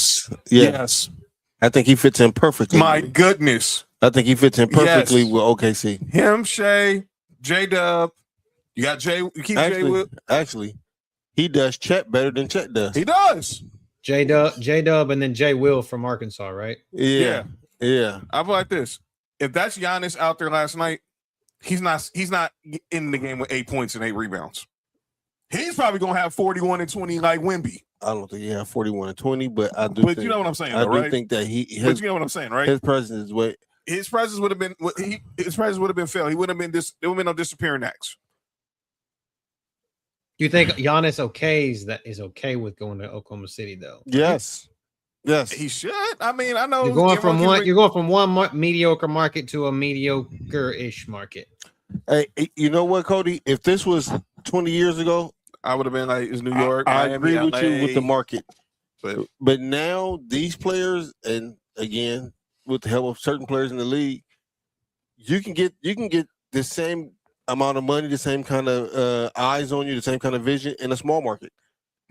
Yes. I think he fits in perfectly. My goodness. I think he fits in perfectly with OKC. Him, Shea, J-Dub. You got Jay. You keep Jay with. Actually, he does Chet better than Chet does. He does. J-Dub, and then Jay Will from Arkansas, right? Yeah. I feel like this. If that's Giannis out there last night, he's not in the game with 8 points and 8 rebounds. He's probably gonna have 41 and 20 like Wemby. I don't think he had 41 and 20, but I do. But you know what I'm saying, though, right? I do think that but you know what I'm saying, right? His presence is what. His presence would have been. His presence would have been felt. He wouldn't have been this. There would have been no disappearing acts. Do you think Giannis is okay with going to Oklahoma City though? Yes, he should. I mean, I know you're going from one mediocre market to a mediocre-ish market. Hey, you know what, Cody? If this was 20 years ago, I would have been like, "It's New York." I Miami, agree with LA. you with the market, but now these players, and again, with the help of certain players in the league, you can get the same amount of money, the same kind of eyes on you, the same kind of vision in a small market.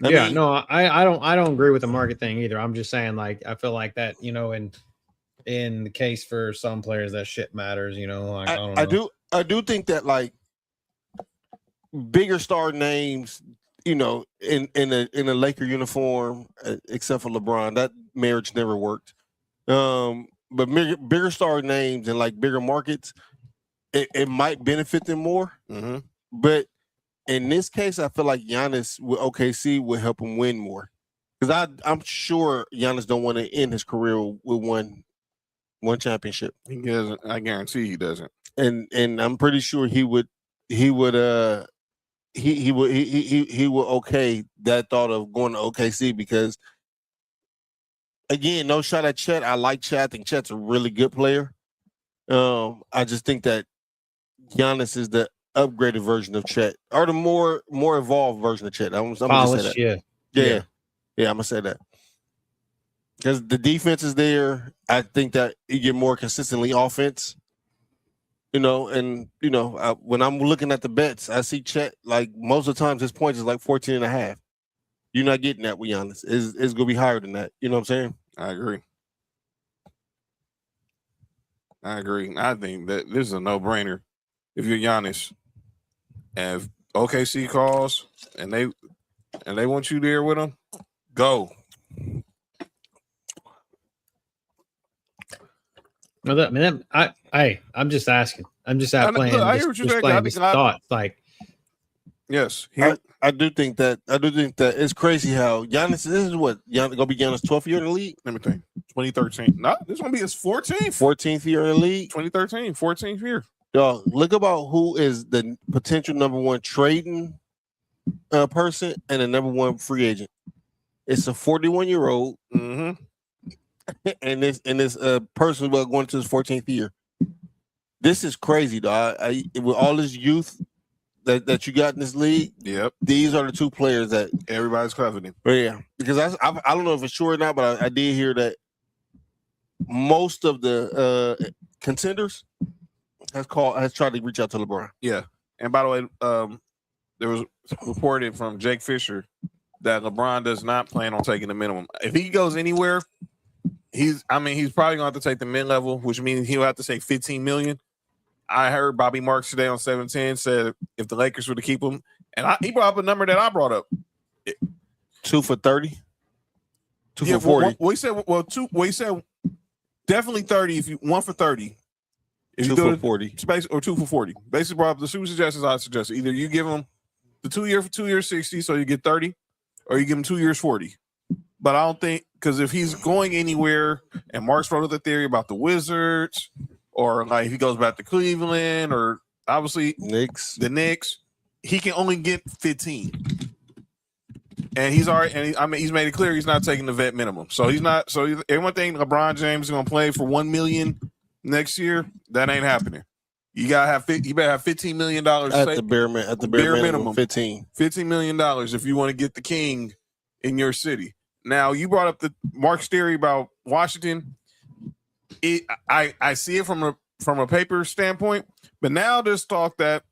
I mean, no, I don't agree with the market thing either. I'm just saying, like, I feel like that, in the case for some players, that shit matters. Like, I don't know. I do think that like bigger star names, in a Laker uniform, except for LeBron, that marriage never worked. But bigger star names and like bigger markets, it might benefit them more. Mm-hmm. But in this case, I feel like Giannis with OKC would help him win more. Because I'm sure Giannis don't want to end his career with one championship. He doesn't. I guarantee he doesn't. And I'm pretty sure he would okay that thought of going to OKC because again, no shot at Chet. I like Chet. I think Chet's a really good player. I just think that Giannis is the upgraded version of Chet, or the more evolved version of Chet. I'm gonna say that. Yeah. I'm gonna say that because the defense is there. I think that you get more consistently offense. And when I'm looking at the bets, I see Chet like most of the times his points is like 14.5. You're not getting that with Giannis. It's gonna be higher than that. You know what I'm saying? I agree. I think that this is a no-brainer. If you're Giannis, and if OKC calls and they want you there with them, go. No, I'm just asking. I'm just playing. I hear what you're saying. Playing thoughts. Like, yes, I do think that it's crazy how Giannis. This is what gonna be Giannis' 12th year in the league. Let me think. 2013. No, this is gonna be his 14th year in the league. 2013, 14th year. Y'all look about who is the potential number one trading person and the number one free agent. It's a 41-year-old, mm-hmm. and this person going to his 14th year. This is crazy, dog. With all this youth that you got in this league, yep, these are the two players that everybody's coveting. But yeah, because I don't know if it's sure or not, but I did hear that most of the contenders has tried to reach out to LeBron. Yeah, and by the way, there was reported from Jake Fisher that LeBron does not plan on taking the minimum. If he goes anywhere, he's probably going to have to take the mid-level, which means he'll have to take $15 million. I heard Bobby Marks today on 710 said if the Lakers were to keep him, and he brought up a number that I brought up. 2 for 30? 2 for 40? He said definitely 30 if you 1 for 30. If 2 for 40. Or 2 for 40. Basically brought up the two suggestions I suggested. Either you give him the 2 year for 2 years 60, so you get 30, or you give him 2 years 40. But I don't think, because if he's going anywhere, and Mark's wrote the theory about the Wizards, or like if he goes back to Cleveland, or obviously the Knicks, he can only get 15. And he's made it clear he's not taking the vet minimum. So he's not. So everyone think LeBron James is going to play for $1 million next year. That ain't happening. You better have $15 million at the bare minimum. $15 million if you want to get the king in your city. Now you brought up the Mark's theory about Washington. I see it from a paper standpoint, but now there's talk that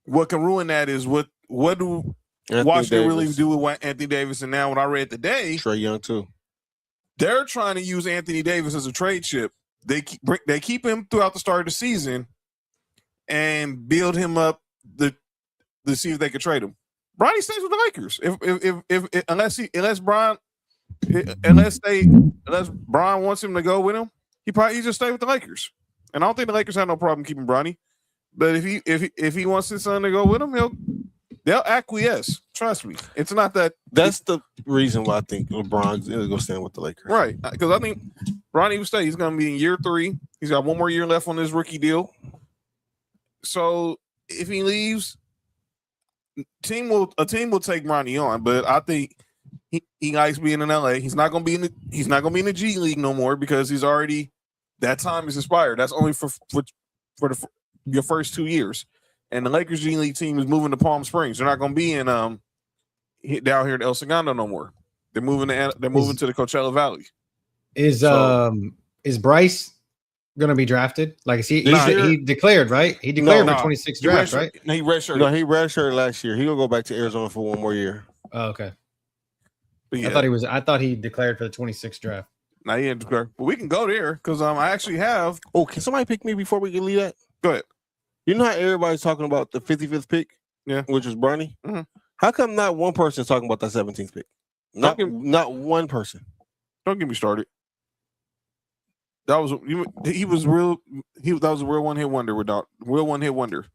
what can ruin that is what do Washington really do with Anthony Davis? And now what I read today, Trae Young too. They're trying to use Anthony Davis as a trade chip. They keep him throughout the start of the season and build him up to see if they could trade him. Bronny stays with the Lakers unless Bron wants him to go with him. He just stay with the Lakers, and I don't think the Lakers have no problem keeping Bronny. But if he wants his son to go with him, they'll acquiesce. Trust me, it's not that. That's the reason why I think LeBron's going to stand with the Lakers, right? Because I think Bronny will stay. He's going to be in year 3. He's got 1 more year left on his rookie deal. So if he leaves, a team will take Bronny on. But I think he likes being in LA. He's not going to be in the G League no more because he's already. That time is expired. That's only for your first 2 years. And the Lakers G League team is moving to Palm Springs. They're not going to be in down here in El Segundo no more. They're moving to the Coachella Valley. Is Bryce going to be drafted? Like he declared, right? He declared for 26 draft, right? No, he redshirted. No, he redshirted last year. He'll go back to Arizona for 1 more year. Oh, okay. But yeah. I thought he declared for the 26 draft. Now he didn't declare, but we can go there because I actually have. Oh, can somebody pick me before we can leave that? Go ahead. You know how everybody's talking about the 55th pick? Yeah. Which is Bronny? Mm-hmm. How come not one person is talking about that 17th pick? Not one person. Don't get me started. That was that was a real one hit wonder with Dalton. Real one hit wonder.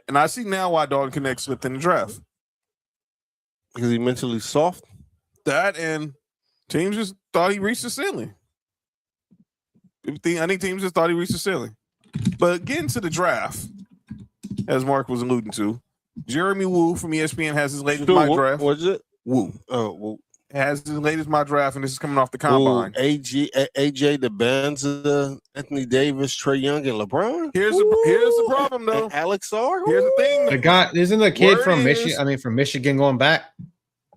And I see now why Dalton connects within the draft. Because he's mentally soft. That and teams just thought he reached the ceiling. I think teams just thought he reached the ceiling. But getting to the draft, as Mark was alluding to, Jeremy Woo from ESPN has his latest mock draft. What is it? Woo. Woo. Has his latest mock draft, and this is coming off the combine. AJ, DeBanza, Anthony Davis, Trey Young, and LeBron. Here's the problem, though. And Alex R. Here's the thing. The guy isn't the kid from Michigan. I mean, from Michigan going back.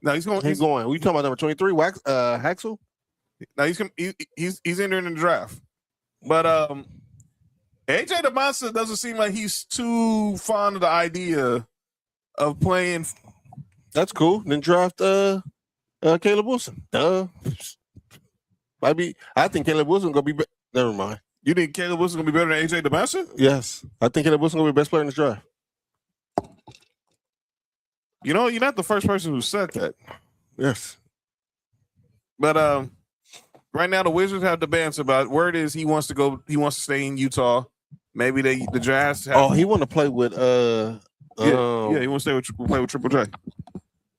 No, he's going. He's going. We talking about number 23, Haxel? No, he's entering the draft. But AJ DeBanza doesn't seem like he's too fond of the idea of playing. That's cool. Then draft Caleb Wilson. I think Caleb Wilson gonna be. Never mind. You think Caleb Wilson gonna be better than AJ DeBanza? Yes, I think Caleb Wilson gonna be the best player in this draft. You know, you're not the first person who said that. Yes, but right now the Wizards have debates about word is he wants to go. He wants to stay in Utah. Maybe the Jazz. He want to play with he wants to play with Triple J.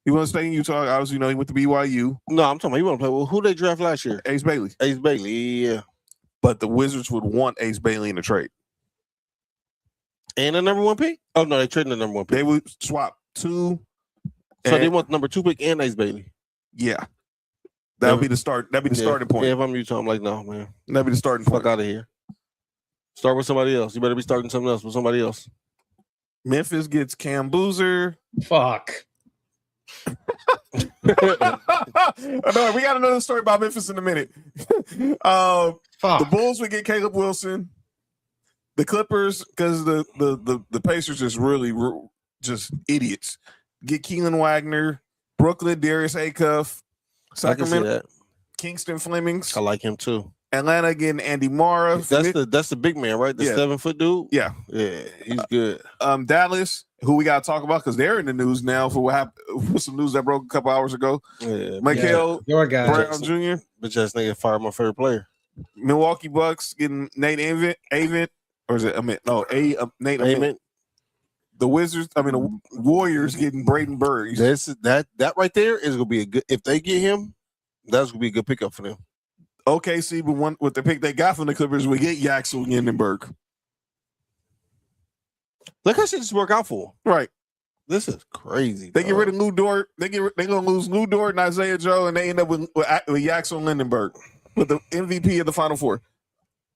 He wants to stay in Utah. Obviously, he went to BYU. No, I'm talking about he want to play with who they draft last year. Ace Bailey. Ace Bailey, yeah. But the Wizards would want Ace Bailey in the trade. And the number 1 pick? Oh no, they trading the number 1 pick. They would swap 2. So they want the number 2 pick and Ace Bailey. Yeah. That'd be the start. That'd be the starting point. Yeah, if I'm Utah, I'm like, no, man. That'd be the starting point. Fuck out of here. Start with somebody else. You better be starting something else with somebody else. Memphis gets Cam Boozer. Fuck. No, we got another story about Memphis in a minute. The Bulls would get Caleb Wilson. The Clippers, because the Pacers is really just idiots. Get Keelan Wagner, Brooklyn, Darius Acuff, Sacramento, Kingston Flemings. I like him too. Atlanta getting Andy Mara. That's the big man, right? The 7-foot dude. Yeah, he's good. Dallas, who we got to talk about because they're in the news now for what happened. With some news that broke a couple hours ago. Yeah, Michael your guy Brown Jr. But just nigga fired my favorite player. Milwaukee Bucks getting Nate Avent, or is it Nate Avent. The Wizards, the Warriors getting Braden Burns. That right there is gonna be a good. If they get him, that's gonna be a good pickup for them. OKC, but with the pick they got from the Clippers, we get Yaxel Yendenberg. Look how shit just work out for them. Right. This is crazy. They get rid of Lou Dort. They're gonna lose Lou Dort and Isaiah Joe, and they end up with Yaxel Lindenberg with the MVP of the Final Four.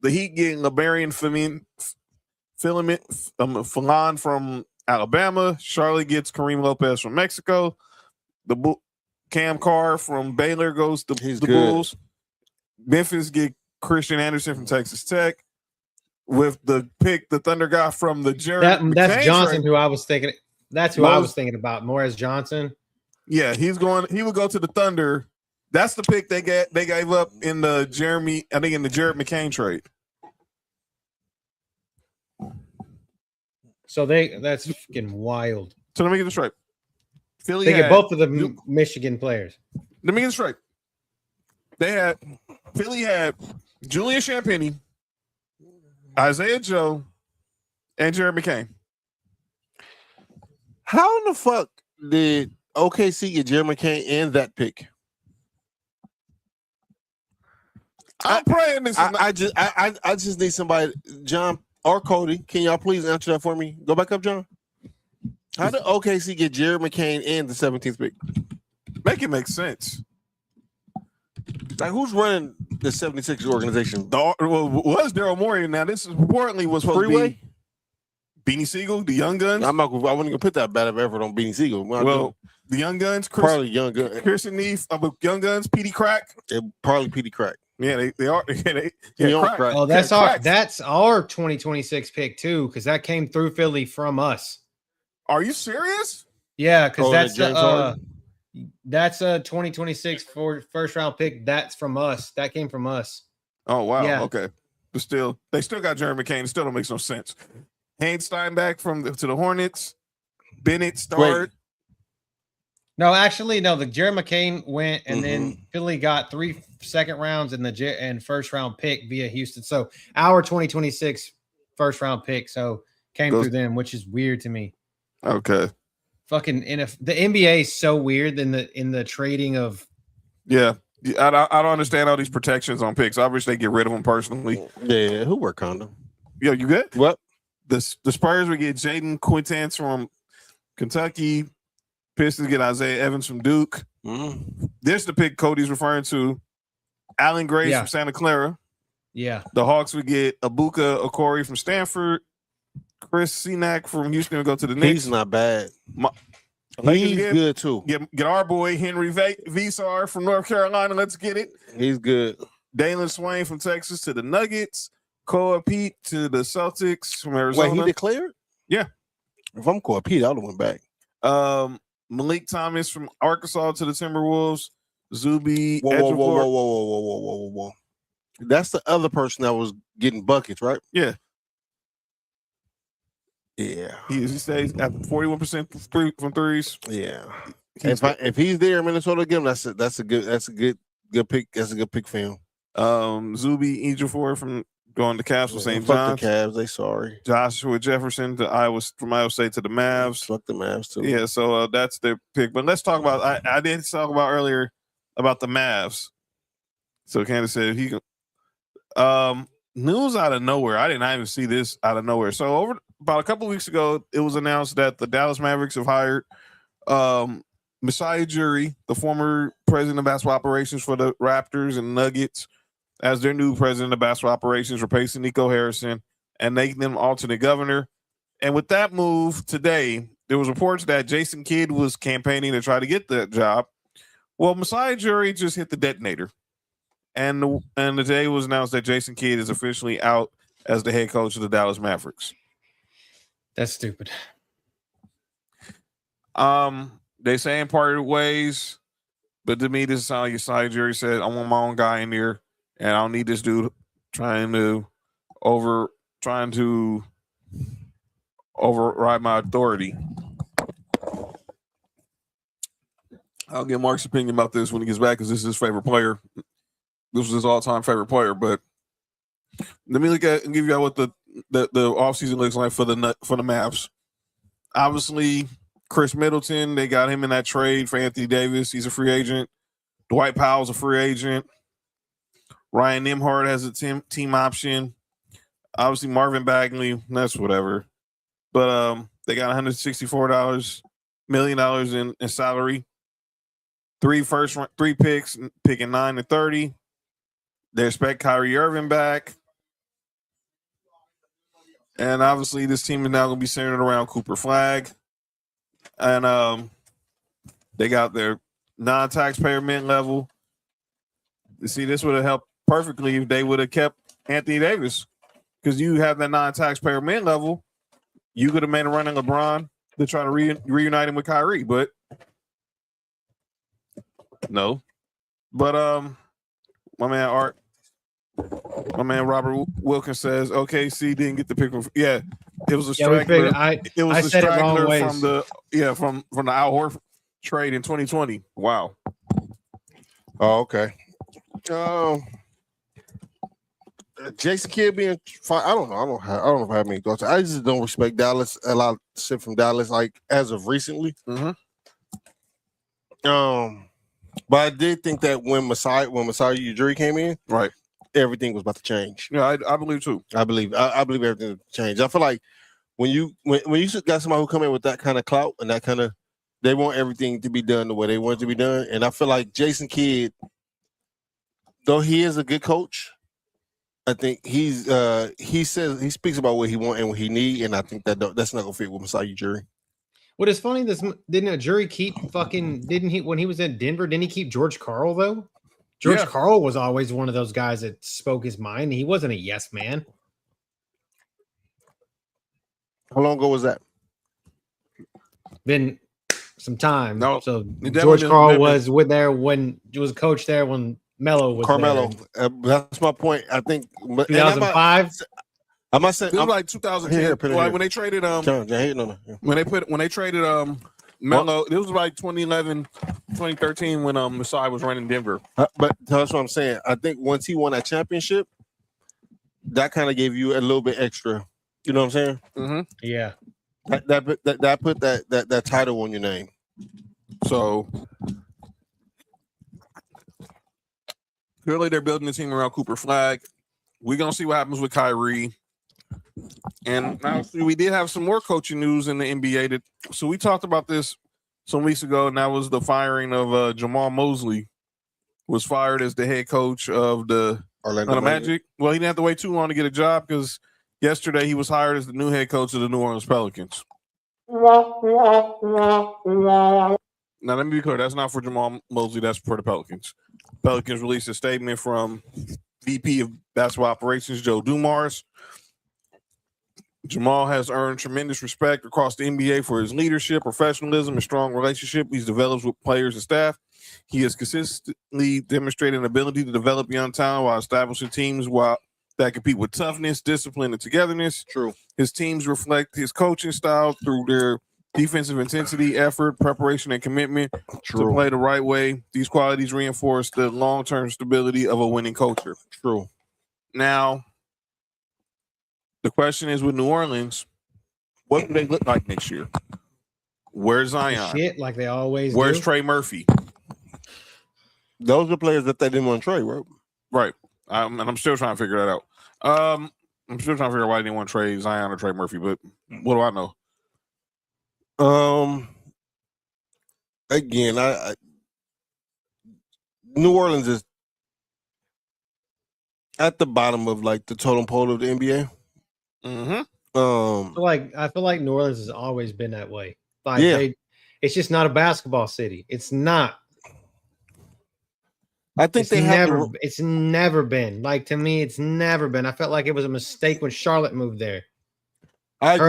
The Heat getting Liberian Philan from Alabama. Charlotte gets Kareem Lopez from Mexico. Cam Carr from Baylor goes to the Bulls. Memphis get Christian Anderson from Texas Tech. With the pick, the Thunder guy from the Jared. That's Johnson, who I was thinking. That's who I was thinking about. Morris Johnson. Yeah, he's going. He would go to the Thunder. That's the pick they gave up in the Jared McCain trade. So that's fucking wild. So let me get this right. They get both of the Michigan players. Let me get this right. Philly had Julian Champagny, Isaiah Joe, and Jared McCain. How in the fuck did OKC get Jared McCain and that pick? I'm praying this. I just need somebody, John or Cody. Can y'all please answer that for me? Go back up, John. How did OKC get Jared McCain and the 17th pick? Make it make sense. Like, who's running the 76 organization? Was Daryl Morey. Now, this reportedly was supposed to be Beanie Siegel, the Young Guns. I wouldn't gonna put that bad of effort on Beanie Siegel. The Young Guns, probably Young Guns. Kirsten Neef, Young Guns, Petey Crack. Probably Petey Crack. Yeah, they are. Crack. Oh, that's our 2026 pick too, because that came through Philly from us. Are you serious? Yeah, because that's a 2026 first round pick. That's from us. That came from us. Oh wow. Yeah. Okay. But they still got Jeremy McCain. It still don't make no sense. Haynes Steinbach to the Hornets. Bennett starred. No, actually, no. The Jerry McCain went, and then Philly got 3 second rounds and first round pick via Houston. So our 2026 first round pick, so came through them, which is weird to me. Okay. Fucking the NBA is so weird in the trading of. Yeah, I don't understand all these protections on picks. I wish they get rid of them personally. Yeah, who work on them? Yo, you good? What? The Spurs would get Jaden Quintance from Kentucky. Pistons get Isaiah Evans from Duke. This the pick Cody's referring to. Allen Grace from Santa Clara. Yeah. The Hawks would get Abuka Okori from Stanford. Chris Senack from Houston would go to the Knicks. He's not bad. He's good too. Get our boy Henry Visar from North Carolina. Let's get it. He's good. Dalen Swain from Texas to the Nuggets. Koa Pete to the Celtics from Arizona. Wait, he declared? Yeah. If I'm Koa Pete, I would have went back. Malik Thomas from Arkansas to the Timberwolves. Zuby. Whoa. That's the other person that was getting buckets, right? Yeah. Yeah. He stays at 41% from threes. Yeah. If he's there in Minnesota again, that's a good pick. That's a good pick for him. Zuby Ejiofor from going to Cavs with St. Fuck John's. the Cavs, they sorry. Joshua Jefferson to Iowa State to the Mavs. Fuck the Mavs too. Yeah, so that's their pick. But let's talk about. I did talk about earlier about the Mavs. So Candace said he. News out of nowhere. I did not even see this out of nowhere. So about a couple of weeks ago, it was announced that the Dallas Mavericks have hired Masai Ujiri, the former president of basketball operations for the Raptors and Nuggets, as their new president of basketball operations, replacing Nico Harrison and making them alternate governor. And with that move today, there was reports that Jason Kidd was campaigning to try to get that job. Well, Masai Ujiri just hit the detonator. And today it was announced that Jason Kidd is officially out as the head coach of the Dallas Mavericks. That's stupid. They saying parted ways, but to me, this is how Masai Ujiri said, I want my own guy in there, and I don't need this dude trying to override my authority. I'll get Mark's opinion about this when he gets back, because this is his favorite player. This was his all-time favorite player. But let me look at and give you what the offseason looks like for the Mavs. Obviously, Chris Middleton, they got him in that trade for Anthony Davis. He's a free agent. Dwight Powell's a free agent. Ryan Nembhard has a team option. Obviously, Marvin Bagley, that's whatever. But they got $164 million in salary. 3 picks, picking 9 and 30. They expect Kyrie Irving back. And obviously, this team is now going to be centered around Cooper Flagg. And they got their non-taxpayer mint level. You see, this would have helped perfectly if they would have kept Anthony Davis. Because you have that non-taxpayer mint level, you could have made a run at LeBron to try to reunite him with Kyrie. But no. But my man Robert Wilkins says OKC didn't get the pick. It was a straggler. It was a straggler from the Al Horford trade in 2020. Wow. Oh, okay. Jason Kidd being fine. I don't know. I don't know if I have any thoughts. I just don't respect Dallas. A lot of shit from Dallas, like as of recently. Mm-hmm. But I did think that when Masai Ujiri came in, right, everything was about to change. Yeah, I believe too. I believe everything will change. I feel like when you got somebody who come in with that kind of clout and that kind of, they want everything to be done the way they want it to be done. And I feel like Jason Kidd, though he is a good coach, I think he speaks about what he wants and what he needs, and I think that's not gonna fit with Masai Ujiri. What is funny, didn't a jury keep didn't he, when he was in Denver, didn't he keep George Karl though? George Karl was always one of those guys that spoke his mind. He wasn't a yes man. How long ago was that? Been some time. No, so George Karl was there when he was a coach there when Melo was Carmelo. there. That's my point. I think 2005. I must say, it was like 2010. When they traded when they traded Melo, it was like 2011, 2013 when Masai was running Denver. But that's what I'm saying. I think once he won that championship, that kind of gave you a little bit extra. You know what I'm saying? Mm-hmm. Yeah. That put that title on your name. So clearly they're building the team around Cooper Flag. We're gonna see what happens with Kyrie. And obviously we did have some more coaching news in the NBA. So we talked about this some weeks ago, and that was the firing of Jamal Mosley was fired as the head coach of the Orlando Magic. Well, he didn't have to wait too long to get a job because yesterday he was hired as the new head coach of the New Orleans Pelicans. Now, let me be clear. That's not for Jamal Mosley. That's for the Pelicans. Pelicans released a statement from VP of Basketball Operations, Joe Dumars. Jamal has earned tremendous respect across the NBA for his leadership, professionalism, and strong relationship he's developed with players and staff. He has consistently demonstrated an ability to develop young talent while establishing teams that compete with toughness, discipline, and togetherness. True. His teams reflect his coaching style through their defensive intensity, effort, preparation, and commitment to play the right way. These qualities reinforce the long-term stability of a winning culture. True. Now, the question is with New Orleans, what do they look like next year? Where's Zion? Shit, like they always Where's do. Trey Murphy? Those are players that they didn't want to trade, right? Right. And I'm still trying to figure that out. I'm still trying to figure out why they didn't want to trade Zion or Trey Murphy, but what do I know? Again, I New Orleans is at the bottom of like the totem pole of the NBA. Mm-hmm. I feel like New Orleans has always been that way. Like it's just not a basketball city. It's not. I think it's never been. Like, to me, it's never been. I felt like it was a mistake when Charlotte moved there. I agree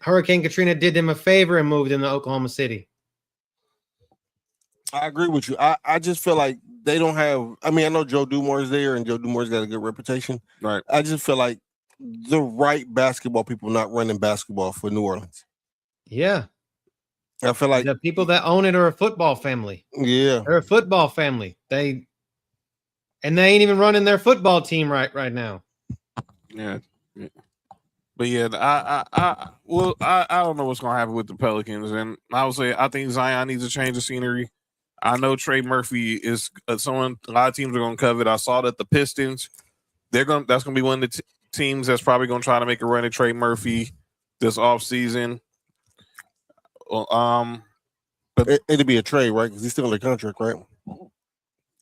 Hurricane Katrina did them a favor and moved them to Oklahoma City. I agree with you. I just feel like they don't have. I mean, I know Joe Dumars there, and Joe Dumars got a good reputation. Right. I just feel like the right basketball people not running basketball for New Orleans. Yeah. I feel like the people that own it are a football family. Yeah. They're a football family. They ain't even running their football team right now. Yeah. But yeah, I don't know what's gonna happen with the Pelicans, and I would say I think Zion needs a change of scenery. I know Trey Murphy is someone a lot of teams are gonna covet. I saw that the Pistons, that's gonna be one of the teams that's probably gonna try to make a run at Trey Murphy this offseason. But it'd be a trade, right? Because he's still under contract, right?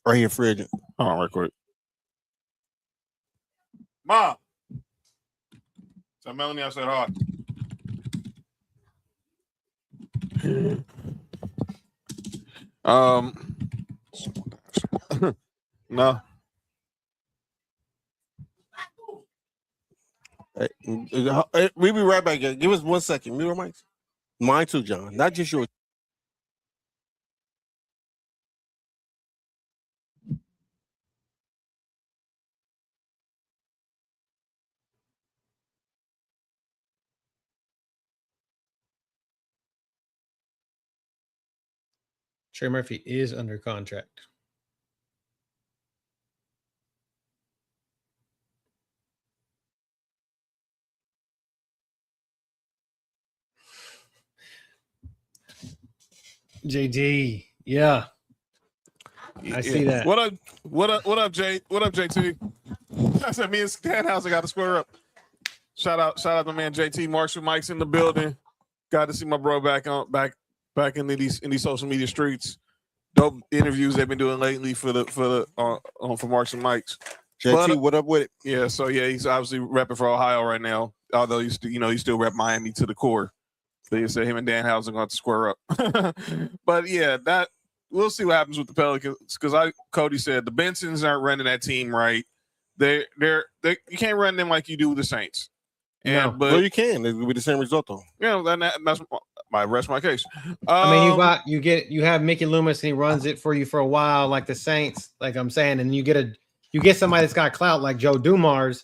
Or he a free agent? Hold on, right quick. Mom. So Melanie, I said hi. No. Hey, we'll be right back. Give us 1 second. Mute our mics. Mine too, John. Not just yours. Trey Murphy is under contract. JD, yeah. I see that. What up, Jay? What up, JT? I said me and Stanhouse got to square up. Shout out to my man JT Marshall. Mike's in the building. Got to see my bro back in these social media streets. Dope interviews they've been doing lately for Marks and Mike's. JT, what up with it? Yeah, so yeah, he's obviously repping for Ohio right now. Although he still rep Miami to the core. They said him and Dan Housen going to square up. But yeah, that we'll see what happens with the Pelicans because Cody said the Bensons aren't running that team right. They you can't run them like you do with the Saints. But you can. It will be the same result though. Yeah, that's my case. I mean, you have Mickey Loomis and he runs it for you for a while, like the Saints, like I'm saying, and you get somebody that's got clout like Joe Dumars,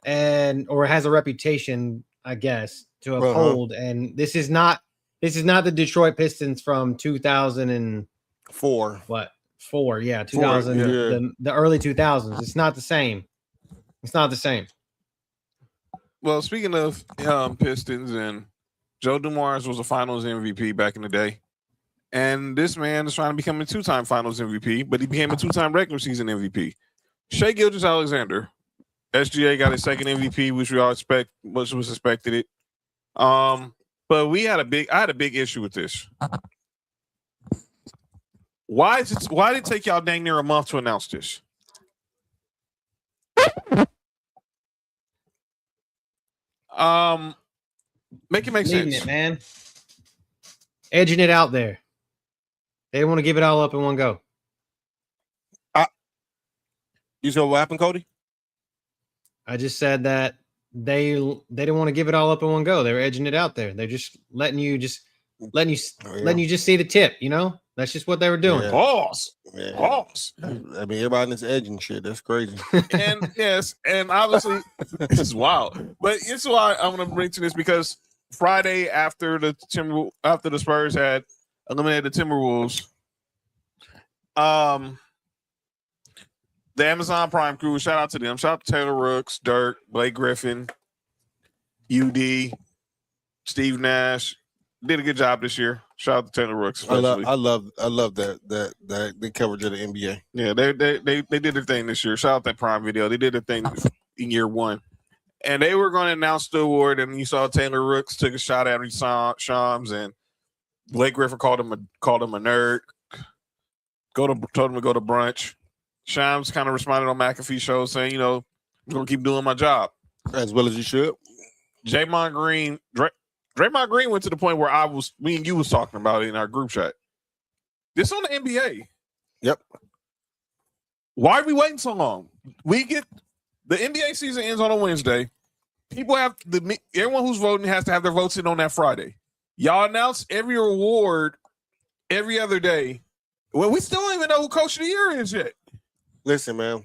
or has a reputation, I guess, to uphold. And this is not This is not the Detroit Pistons from 2004. What? 4? Yeah, 2000. Yeah. The early 2000s. It's not the same. It's not the same. Well, speaking of Pistons, and Joe Dumars was a Finals MVP back in the day, and this man is trying to become a 2-time Finals MVP, but he became a 2-time regular season MVP. Shea Gilgeous-Alexander, SGA got his second MVP, which we all expect, much was expected it. But I had a big issue with this. Why did it take y'all dang near a month to announce this? Make it make sense, it, man. Edging it out there. They want to give it all up in one go. You said what happened, Cody? I just said that they didn't want to give it all up in one go. They were edging it out there. They're just letting you just see the tip. You know, that's just what they were doing. Yeah. Pause. Yeah. Pause. I mean, everybody in this edging shit. That's crazy. And yes, and obviously this is wild. But it's why I'm going to bring to this, because Friday after the Spurs had eliminated the Timberwolves, the Amazon Prime crew, shout out to them. Shout out to Taylor Rooks, Dirk, Blake Griffin, UD, Steve Nash. Did a good job this year. Shout out to Taylor Rooks. Especially. I love that the coverage of the NBA. Yeah, they did their thing this year. Shout out that Prime Video. They did their thing in year one. And they were going to announce the award, and you saw Taylor Rooks took a shot at Shams, and Blake Griffin called him a nerd. Told him to go to brunch. Shams kind of responded on McAfee's show saying, you know, I'm going to keep doing my job. As well as you should. Draymond Green went to the point where me and you was talking about it in our group chat. This on the NBA. Yep. Why are we waiting so long? The NBA season ends on a Wednesday. Everyone who's voting has to have their votes in on that Friday. Y'all announce every award every other day. Well, we still don't even know who Coach of the Year is yet. Listen, man.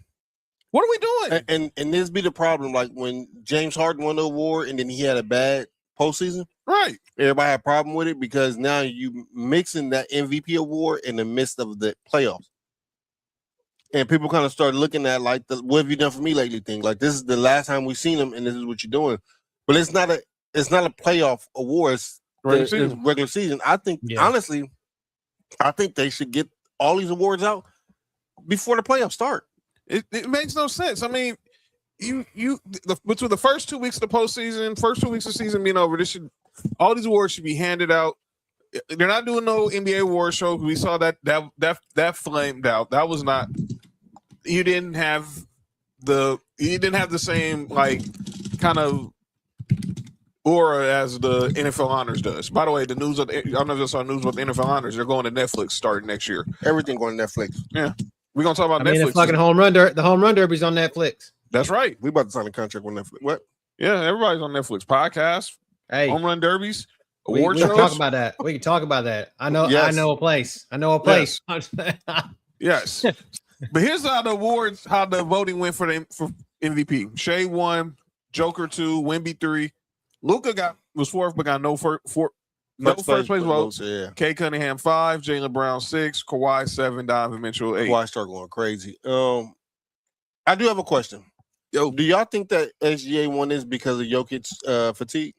What are we doing? And this be the problem. Like when James Harden won the award and then he had a bad postseason. Right. Everybody had a problem with it because now you mixing that MVP award in the midst of the playoffs. And people kind of started looking at like what have you done for me lately thing. Like this is the last time we've seen him and this is what you're doing. But it's not a playoff award. It's regular season. I think honestly, I think they should get all these awards out before the playoffs start. It makes no sense. I mean, between the first 2 weeks of the postseason, first 2 weeks of the season being over, all these awards should be handed out. They're not doing no NBA award show. We saw that flamed out. That was not. You didn't have the same like kind of aura as the NFL honors does. By the way, I don't know if you saw news about the NFL honors. They're going to Netflix starting next year. Everything going to Netflix. Yeah, we're gonna talk about Netflix. The fucking the home run derby's on Netflix. That's right. We about to sign a contract with Netflix. What? Yeah, everybody's on Netflix. Podcasts, home run derbies, award shows. We can talk about that. We can talk about that. I know a place. Yes. Yes. But here's how the voting went for MVP. Shea won, Joker 2, Wemby 3. Luka was 4th, but got no first place votes. Yeah. Kay Cunningham 5, Jaylen Brown 6, Kawhi 7, Donovan Mitchell 8. Kawhi start going crazy. I do have a question. Yo, do y'all think that SGA won this because of Jokic fatigue?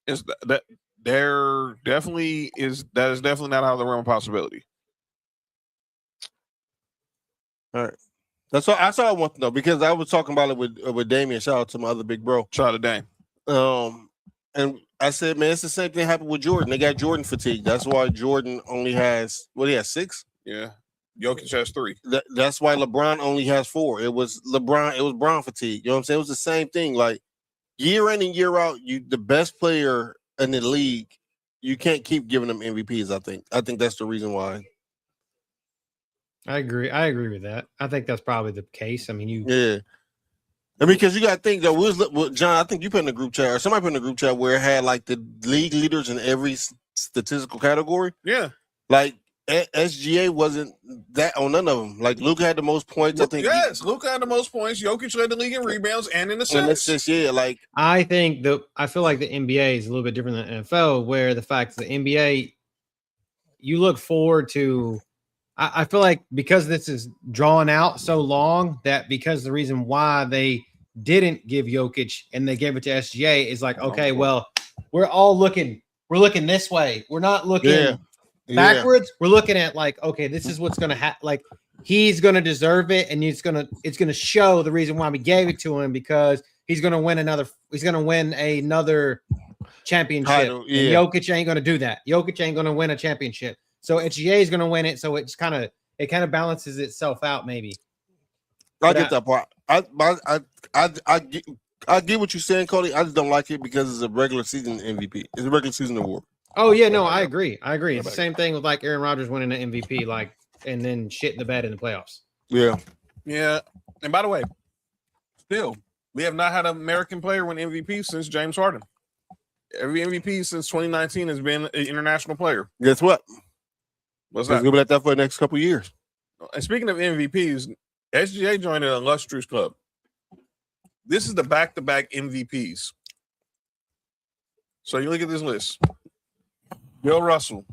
That is definitely not out of the realm of possibility. All right. That's all I want to know because I was talking about it with Damian. Shout out to my other big bro. Shout out to Dame. And I said, man, it's the same thing happened with Jordan. They got Jordan fatigue. That's why Jordan only has he has 6? Yeah. Jokic has 3. That's why LeBron only has 4. It was Brown fatigue. You know what I'm saying? It was the same thing. Like year in and year out, the best player in the league, you can't keep giving them MVPs. I think that's the reason why. I agree with that. I think that's probably the case. I mean, because you got to think that John. I think you put in a group chat or somebody put in a group chat where it had like the league leaders in every statistical category. Yeah, like SGA wasn't that on none of them. Like Luka had the most points. I think. Yes, Luka had the most points. Jokic led the league in rebounds and in assists. And assists, yeah. Like I feel like the NBA is a little bit different than NFL, where the fact that the NBA, you look forward to. I feel like because this is drawn out so long that because the reason why they didn't give Jokic and they gave it to SGA is like, okay, well, we're looking this way. We're not looking backwards. We're looking at like, okay, this is what's gonna happen. Like he's gonna deserve it, and it's gonna show the reason why we gave it to him because he's gonna win another championship. Title, And Jokic ain't gonna do that. Jokic ain't gonna win a championship. So SGA is gonna win it. So it kind of balances itself out, maybe. I get that part. I get what you're saying, Cody. I just don't like it because it's a regular season MVP. It's a regular season award. Oh yeah, no, I agree. It's the same thing with like Aaron Rodgers winning an MVP, like, and then shit in the bed in the playoffs. Yeah. Yeah. And by the way, still, we have not had an American player win MVP since James Harden. Every MVP since 2019 has been an international player. Guess what? What's He's that? gonna be like that for the next couple of years. And speaking of MVPs, SGA joined an illustrious club. This is the back-to-back MVPs. So you look at this list. Bill Russell,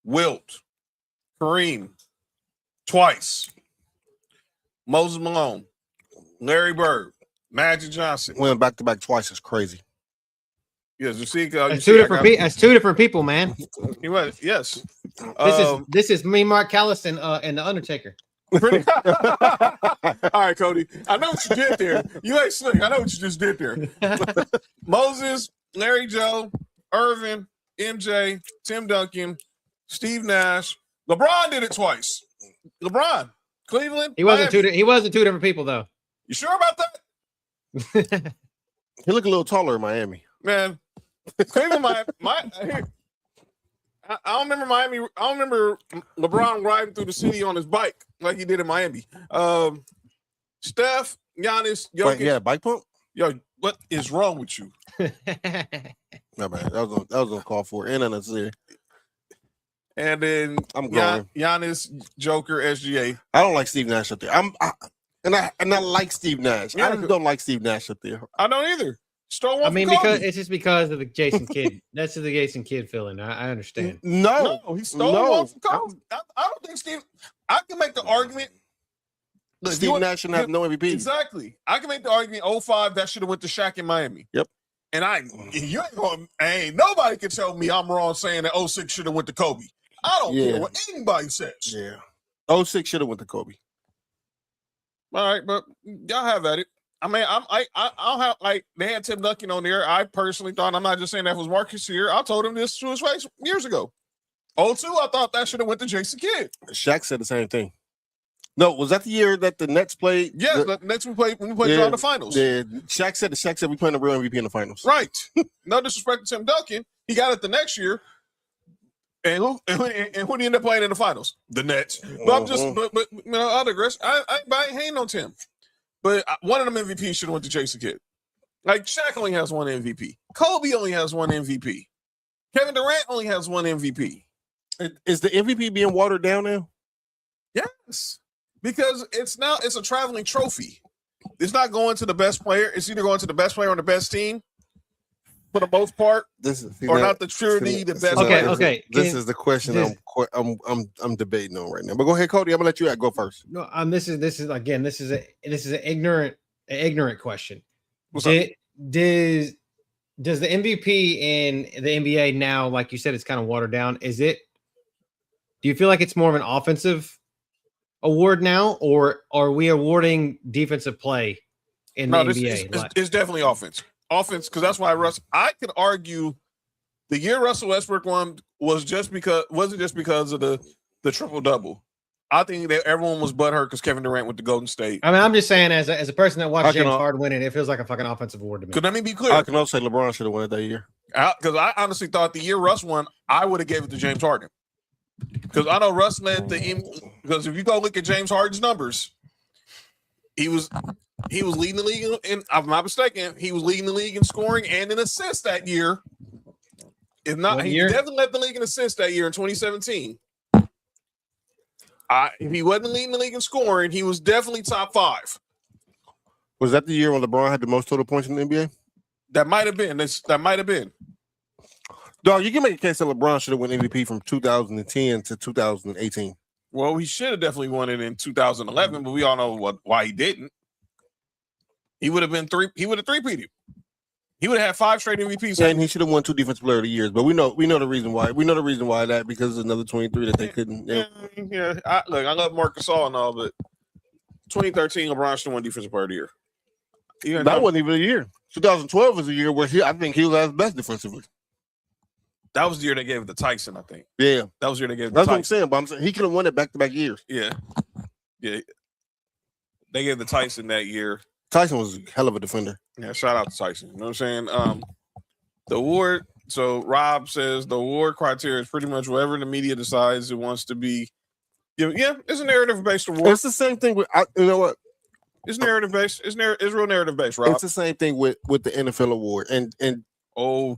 Wilt, Kareem, twice. Moses Malone, Larry Bird, Magic Johnson. Winning back to back twice is crazy. Yes, you see, That's two different people, man. He was, yes. This is me, Mark Callis, and the Undertaker. Pretty. All right, Cody. I know what you did there. You ain't slick. I know what you just did there. Moses, Larry Joe, Irvin, MJ, Tim Duncan, Steve Nash. LeBron did it twice. LeBron, Cleveland. He wasn't two different people though. You sure about that? He look a little taller in Miami. Man, Cleveland, I don't remember Miami. I don't remember LeBron riding through the city on his bike like he did in Miami. Steph, Giannis, Jokic. Yeah, bike pump. Yo, what is wrong with you? No man, that was a call for it. And unnecessary. And then I'm going. Giannis, Joker, SGA. I don't like Steve Nash up there. I like Steve Nash. Yeah, I just don't like Steve Nash up there. I don't either. I mean, because it's just because of the Jason Kidd. That's the Jason Kidd feeling. I understand. No, he stole one from Kobe. I don't think Steve. I can make the argument. Look, Steve Nash shouldn't have no MVP. Exactly. I can make the argument. 05 that should have went to Shaq in Miami. Yep. And ain't nobody can tell me I'm wrong saying that 06 should have went to Kobe. I don't care what anybody says. Yeah. 06 should have went to Kobe. All right, but y'all have at it. I mean, I'll have like they had Tim Duncan on there. I personally thought, I'm not just saying that was Marcus here. I told him this to his face years ago. 02, I thought that should have went to Jason Kidd. Shaq said the same thing. No, was that the year that the Nets played? Yeah, the Nets we played in the finals. Yeah, Shaq said we playing the real MVP in the finals. Right. No disrespect to Tim Duncan. He got it the next year. And who did he end up playing in the finals? The Nets. But I'm just, but you know, I digress. I ain't hating on Tim. But one of them MVPs should have went to Jason Kidd. Like, Shaq only has one MVP. Kobe only has one MVP. Kevin Durant only has one MVP. Is the MVP being watered down now? Yes. Because it's a traveling trophy. It's not going to the best player. It's either going to the best player on the best team, for the most part, not the purity, the best. Okay. This is the question I'm debating on right now. But go ahead, Cody. I'm gonna let you go first. No, this is an ignorant question. Does the MVP in the NBA now, like you said, it's kind of watered down? Do you feel like it's more of an offensive award now, or are we awarding defensive play in the NBA? It's definitely offense. Offense, because that's why I could argue the year Russell Westbrook won wasn't just because of the triple double. I think that everyone was butthurt because Kevin Durant went to Golden State. I mean, I'm just saying, as a person that watched James Harden win it feels like a fucking offensive award to me. Because let me be clear. I can also say LeBron should have won it that year. Because I honestly thought the year Russ won, I would have gave it to James Harden. Because I know Russ led because if you go look at James Harden's numbers, he was leading the league in, if I'm not mistaken, he was leading the league in scoring and in assists that year. If not, he definitely led the league in assists that year in 2017. If he wasn't leading the league in scoring, he was definitely top 5. Was that the year when LeBron had the most total points in the NBA? That might have been. That might have been. Dog, you can make a case that LeBron should have won MVP from 2010 to 2018. Well, he should have definitely won it in 2011, but we all know why he didn't. He would have been 3. He would have 3-peated. He would have had 5 straight MVPs. Yeah, and he should have won 2 Defensive Player of the Years. But we know the reason why. We know the reason why that because there's another 23 that they couldn't. Yeah. I love Marc Gasol and all, but 2013 LeBron should have won Defensive Player of the Year. That wasn't even a year. 2012 was a year where I think he was at his best defensively. That was the year they gave it to Tyson, I think. Yeah, that was the year they gave it to That's Tyson. what I'm saying. But I'm saying he could have won it back-to-back years. Yeah. They gave the Tyson that year. Tyson was a hell of a defender. Yeah, shout out to Tyson. You know what I'm saying? The award. So Rob says the award criteria is pretty much whatever the media decides it wants to be. Yeah, it's a narrative-based award. It's the same thing with you know what? It's narrative-based. It's real narrative-based, Rob. It's the same thing with the NFL award. And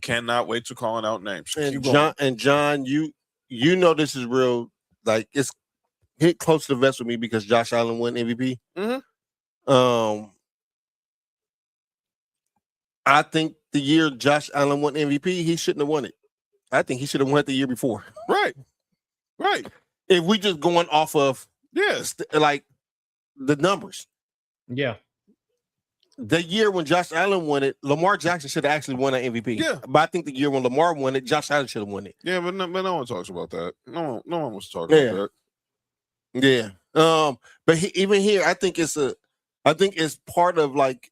cannot wait to calling out names. And John, you know this is real. Like it's hit close to the vest with me because Josh Allen won MVP. Mm-hmm. I think the year Josh Allen won MVP, he shouldn't have won it. I think he should have won it the year before. Right. If we just going off of like the numbers. Yeah. The year when Josh Allen won it, Lamar Jackson should have actually won an MVP. Yeah. But I think the year when Lamar won it, Josh Allen should have won it. Yeah, but no one talks about that. No one wants to talk about that. Yeah. But even here, I think it's part of like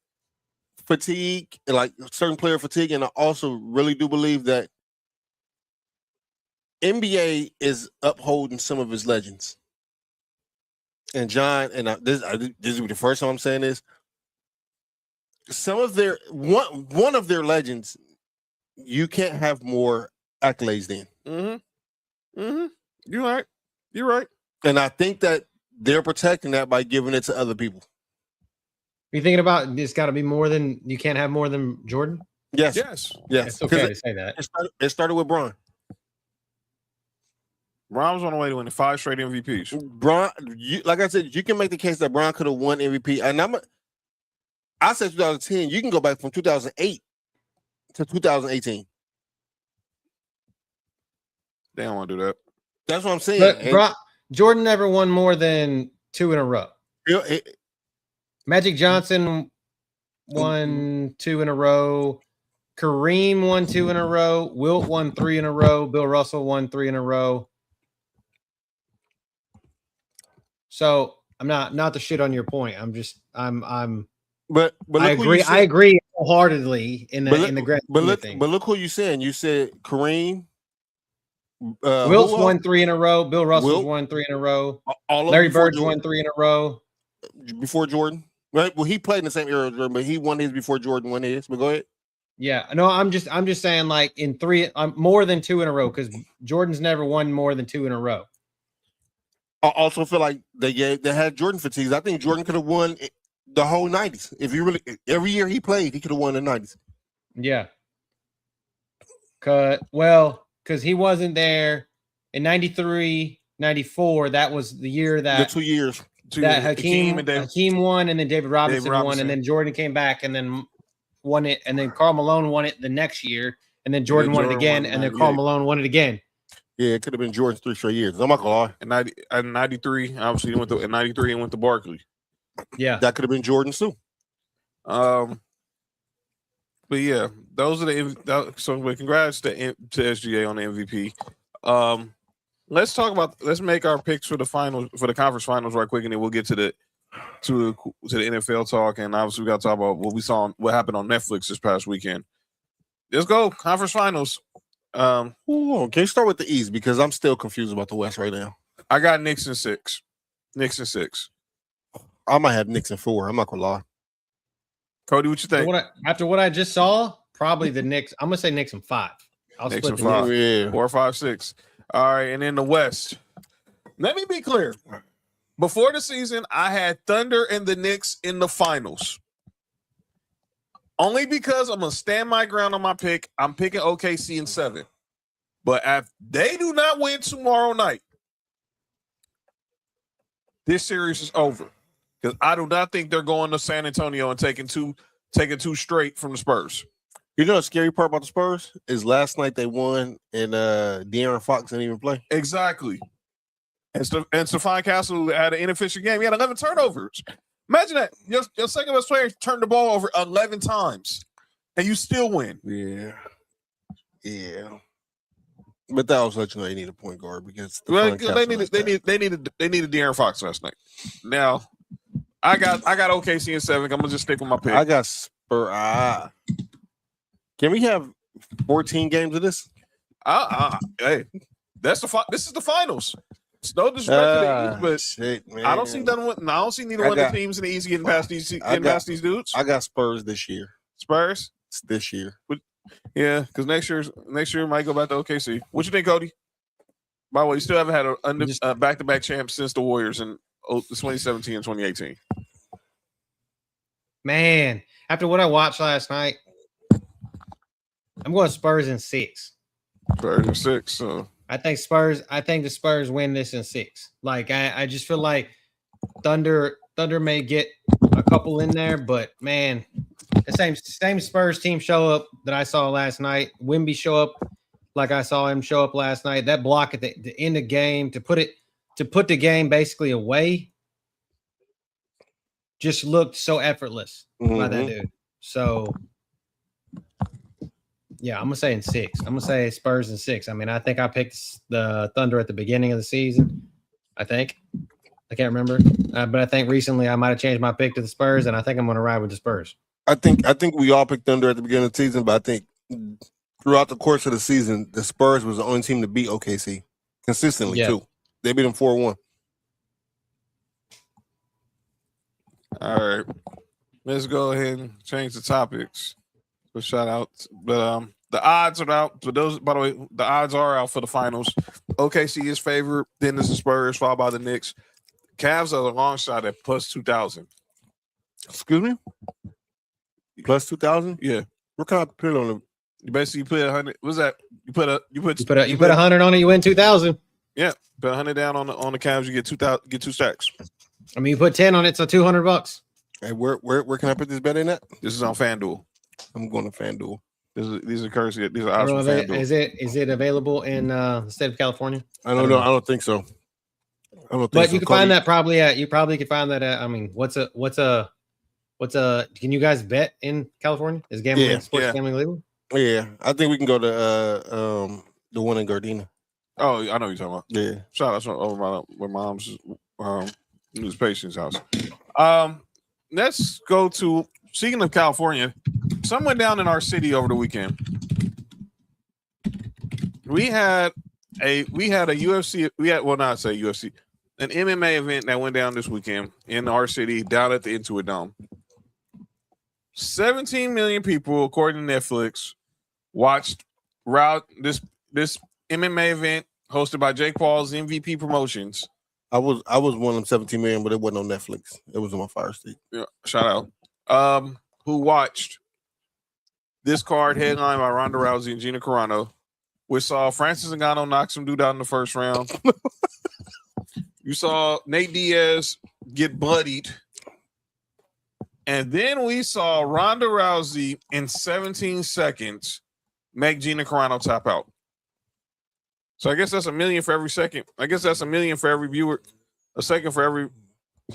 fatigue, like certain player fatigue, and I also really do believe that NBA is upholding some of its legends. And John, and this is the first time I'm saying this. Some of their one of their legends, you can't have more accolades than. You're right. And I think that they're protecting that by giving it to other people. You thinking about it's got to be more than you can't have more than Jordan? Yes. It's okay to say that. It started with Bron. Bron was on the way to winning 5 straight MVPs. Bron, like I said, you can make the case that Bron could have won MVP. And I said 2010. You can go back from 2008 to 2018. They don't want to do that. That's what I'm saying. But Jordan never won more than 2 in a row. Magic Johnson won 2 in a row. Kareem won 2 in a row. Wilt won 3 in a row. Bill Russell won 3 in a row. So I'm not to shit on your point. But I agree wholeheartedly in the grand thing. But look who you saying. You said Kareem. Wilt's won 3 in a row. Bill Russell's won 3 in a row. Larry Bird's won 3 in a row. Before Jordan. Right. Well, he played in the same era as Jordan, but he won his before Jordan won his. But go ahead. Yeah. No, I'm just saying like in 3 more than 2 in a row because Jordan's never won more than 2 in a row. I also feel like they had Jordan fatigues. I think Jordan could have won the whole 90s. If you really every year he played, he could have won the 90s. Yeah. Because he wasn't there in 93, 94. That was the year that the 2 years. That Hakeem won, and then David Robinson won, and then Jordan came back and then won it, and then Karl Malone won it the next year, and then Jordan won it again, and then Karl Malone won it again. Yeah, it could have been Jordan's 3 straight years. I'm not gonna lie. In 93, obviously he went to Barkley. Yeah, that could have been Jordan too. But yeah, those are so congrats to SGA on the MVP. Let's make our picks for the finals, for the conference finals right quick, and then we'll get to the NFL talk. And obviously we got to talk about what happened on Netflix this past weekend. Let's go conference finals. Can you start with the East because I'm still confused about the West right now. I got Knicks in 6. Knicks in 6. I might have Knicks in 4. I'm not gonna lie. Cody, what you think? After what I just saw, probably the Knicks. I'm gonna say Knicks in 5. I'll Knicks split in the 5. Yeah. 4, 5, 6. All right, and in the West, let me be clear. Before the season, I had Thunder and the Knicks in the finals. Only because I'm going to stand my ground on my pick. I'm picking OKC in 7. But if they do not win tomorrow night, this series is over because I do not think they're going to San Antonio and taking two straight from the Spurs. You know the scary part about the Spurs is last night they won and De'Aaron Fox didn't even play. Exactly. And Stephon Castle had an inefficient game. He had 11 turnovers. Imagine that. Your second best player turned the ball over 11 times and you still win. Yeah. But that also let you know they need a point guard because they needed De'Aaron Fox last night. Now, I got OKC in 7. I'm gonna just stick with my pick. I got Spurs. Can we have 14 games of this? Hey, this is the finals. It's no disrespect to the East, but shit, man. I don't see neither one of the teams in the East getting past these dudes. I got Spurs this year. Spurs? It's this year. Yeah, because next year might go back to OKC. What you think, Cody? By the way, you still haven't had a back-to-back champ since the Warriors in 2017 and 2018. Man, after what I watched last night, I'm going Spurs in 6. Spurs in 6. So I think the Spurs win this in 6. Like I just feel like Thunder may get a couple in there, but man, the same Spurs team show up that I saw last night. Wemby show up like I saw him show up last night. That block at the end of the game to put the game basically away just looked so effortless by that dude. So yeah, I'm gonna say in 6. I'm gonna say Spurs in 6. I mean, I think I picked the Thunder at the beginning of the season. I can't remember, but I think recently I might have changed my pick to the Spurs, and I think I'm gonna ride with the Spurs. I think we all picked Thunder at the beginning of the season, but I think throughout the course of the season, the Spurs was the only team to beat OKC consistently too. They beat them 4-1. all right, let's go ahead and change the topics. So shout out, but the odds are out. For those, by the way, the odds are out for the finals. OKC is favored, then it's the Spurs, followed by the Knicks. Cavs are the long shot at plus 2,000. Excuse me? Plus 2,000? Yeah. What kind of put on them? You basically put 100. What's that? You put 100 on it, you win 2,000. Yeah, put 100 down on the Cavs, you get 2,000, get 2 stacks. I mean, you put 10 on it, so $200. Hey, where can I put this bet in at? This is on FanDuel. I'm going to FanDuel. These are currency. These are odds from FanDuel. Is it available in the state of California? I don't know. I don't think so. But you can find that probably at. You probably could find that at. I mean, what's a? Can you guys bet in California? Is gambling sports gambling legal? Yeah, I think we can go to the one in Gardena. Oh, I know what you're talking about. Yeah, shout out over my mom's news patient's house. Let's go to, speaking of California, something went down in our city over the weekend. We had a UFC. An MMA event that went down this weekend in our city, down at the Intuit Dome. 17 million people, according to Netflix, watched this MMA event hosted by Jake Paul's MVP Promotions. I was one of them 17 million, but it wasn't on Netflix. It was on my Fire Stick. Yeah, shout out. Who watched this card headlined by Ronda Rousey and Gina Carano, which saw Francis Ngannou knock some dude out in the first round. You saw Nate Diaz get bloodied. And then we saw Ronda Rousey in 17 seconds make Gina Carano tap out. So I guess that's $1 million for every second. I guess that's $1 million for every viewer. $1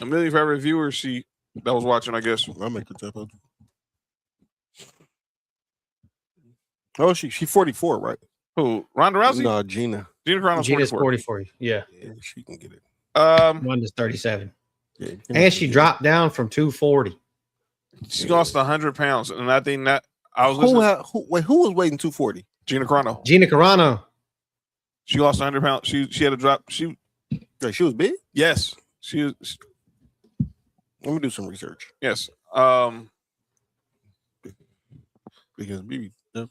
million for every viewer that was watching, I guess. I'll make the tap out. Oh, she 44, right? Who? Ronda Rousey? No, Gina. Gina Carano's 44. Yeah, she can get it. One is 37. Yeah, and she dropped down from 240. She lost 100 pounds, and I think that I was who was weighing 240? Gina Carano. Gina Carano. She lost 100 pounds. She had to drop. She was big. Yes, she was. Let me do some research. Yes. Because these are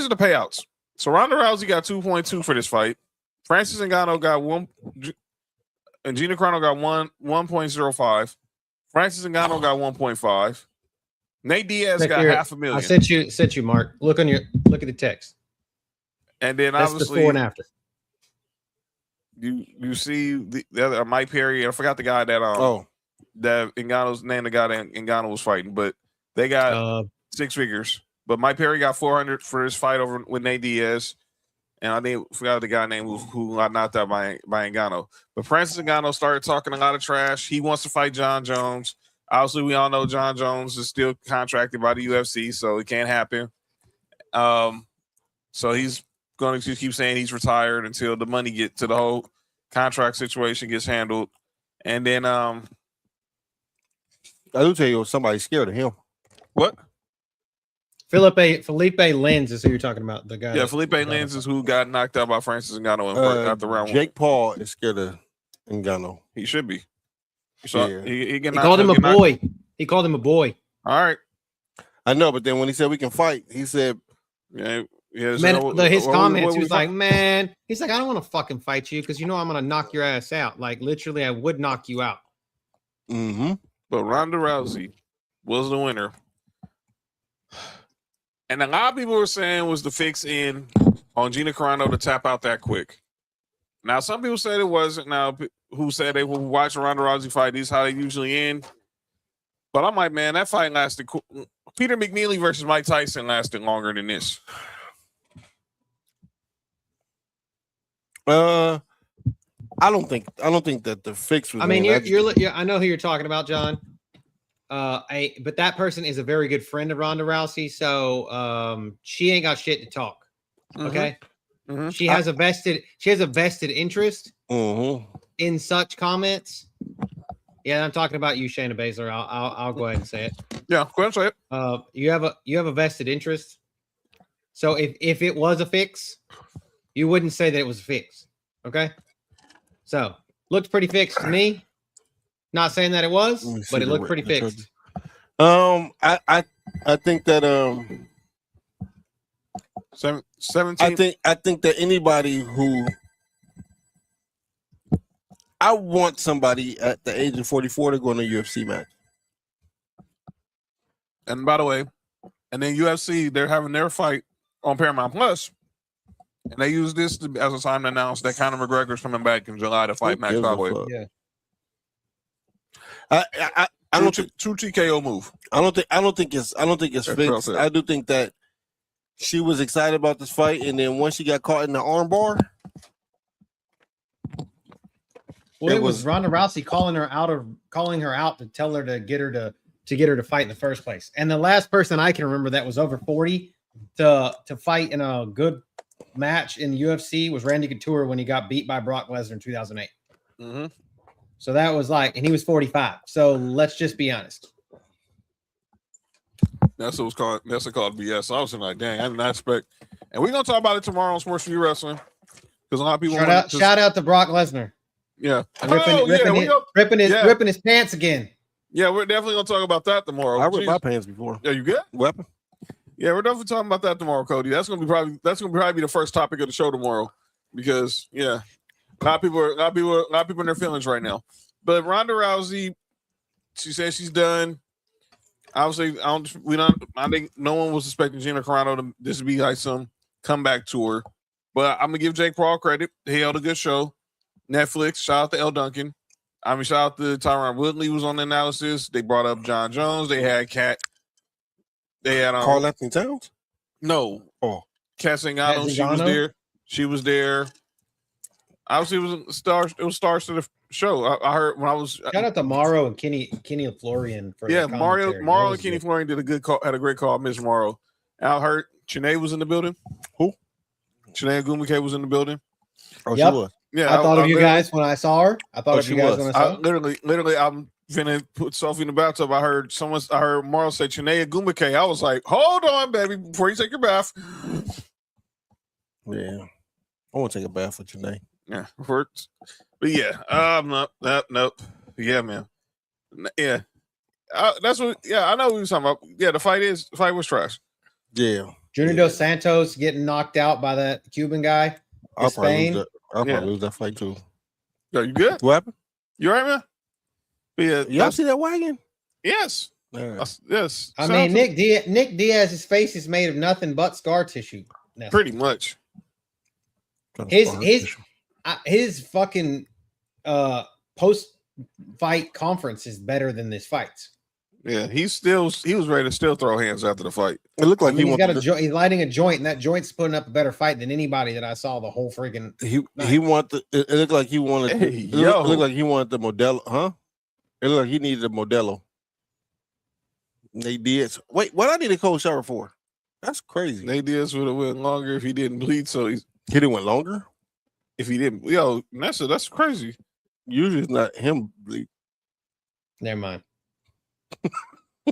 the payouts. So Ronda Rousey got 2.2 for this fight. Francis Ngannou got 1, and Gina Carano got 1.05. Francis Ngannou got 1.5. Nate Diaz got $500,000. I sent you, Mark. Look at the text. And then that's obviously before and after. you see the other Mike Perry. I forgot the guy that that Ngannou's name. The guy that Ngannou was fighting, but they got 6 figures. But Mike Perry got 400 for his fight over with Nate Diaz, and I forgot the guy name who got knocked out by Ngannou. But Francis Ngannou started talking a lot of trash. He wants to fight John Jones. Obviously, we all know John Jones is still contracted by the UFC, so it can't happen. So he's going to keep saying he's retired until the money get to the whole contract situation gets handled. And then I do tell you, somebody's scared of him. What? Felipe Lins is who you're talking about. The guy. Yeah, Felipe Lins is who got knocked out by Francis Ngannou after round 1. Jake Paul is scared of Ngannou. He should be. So yeah. he called him a boy. He called him a boy. All right. I know, but then when he said we can fight, he said, yeah. Man, his comments, he was like, man, he's like, I don't want to fucking fight you because you know I'm going to knock your ass out. Like, literally, I would knock you out. Mm-hmm. But Ronda Rousey was the winner. And a lot of people were saying was the fix in on Gina Carano to tap out that quick. Now, some people said it wasn't. Now, who said they will watch Ronda Rousey fight, this is how they usually end. But I'm like, man, that fight lasted. Peter McNeely versus Mike Tyson lasted longer than this. I don't think that the fix was. I mean, you're I know who you're talking about, John. But that person is a very good friend of Ronda Rousey, so she ain't got shit to talk. Okay, mm-hmm. She has a vested interest in such comments. Yeah, I'm talking about you, Shayna Baszler. I'll go ahead and say it. Yeah, go ahead and say it. You have a vested interest. So if it was a fix, you wouldn't say that it was a fix. Okay. So looked pretty fixed to me. Not saying that it was, but it looked pretty fixed. I think that 17. I think that anybody who I want somebody at the age of 44 to go in a UFC match. And by the way, and then UFC, they're having their fight on Paramount Plus, and they use this as a time to announce that Conor McGregor's coming back in July to fight Max Holloway. Yeah. I don't think true TKO move. I don't think it's fixed. I do think that she was excited about this fight, and then once she got caught in the armbar, well, it was Ronda Rousey calling her out to tell her to get her to fight in the first place. And the last person I can remember that was over 40 to fight in a good match in the UFC was Randy Couture when he got beat by Brock Lesnar in 2008. Mm-hmm. So that was and he was 45. So let's just be honest. That's what was called. That's called BS. So I was like, dang, I did not expect. And we're gonna talk about it tomorrow on Sports View Wrestling because a lot of people shout out to Brock Lesnar. Yeah, ripping his pants again. Yeah, we're definitely gonna talk about that tomorrow. I ripped my pants before. Yeah, you good? Weapon. Yeah, we're definitely talking about that tomorrow, Cody. That's gonna probably be the first topic of the show tomorrow because a lot of people in their feelings right now. But Ronda Rousey, she says she's done. Obviously, I think no one was expecting Gina Carano to this be like some comeback tour. But I'm gonna give Jake Paul credit. He held a good show. Netflix, shout out to L. Duncan. I mean, shout out to Tyron Woodley was on the analysis. They brought up John Jones. They had Kat. They had Carl Anthony Towns? No. Oh. Kat Zingano. She was there. She was there. Obviously, it was stars to the show. I heard when I was shout out to Morrow and Kenny Florian for Morrow and Kenny Florian did a good call, had a great call, Miss Morrow. And I heard Chene was in the building. Who? Chene Agumake was in the building. Oh, yep. She was. Yeah, I thought of you guys when I saw her. I thought of you guys when I saw her. Literally, I'm finna put Sophie in the bathtub. I heard Morrow say Chene Agumake. I was like, hold on, baby, before you take your bath. Yeah, I want to take a bath with Chene. Yeah, hurts. But yeah, nope. Yeah, man. Yeah, that's what. Yeah, I know what we were talking about. Yeah, the fight was trash. Yeah, Junior Dos Santos getting knocked out by that Cuban guy. I'll probably lose that fight too. Yo, you good? What happened? You all right, man? But yeah, y'all see that wagon? Yes. Yes. I mean, Nick Diaz's face is made of nothing but scar tissue. Pretty much. His his fucking post fight conference is better than this fight. Yeah, he was ready to still throw hands after the fight. It looked like he's lighting a joint, and that joint's putting up a better fight than anybody that I saw the whole freaking. He wanted. It looked like he wanted. It looked like he wanted the Modelo, huh? It looked like he needed a Modelo. They did. Wait, what I need a cold shower for? That's crazy. Nate Diaz would have went longer if he didn't bleed. So he didn't went longer. If he didn't, that's crazy. Usually it's not him bleed. Never mind.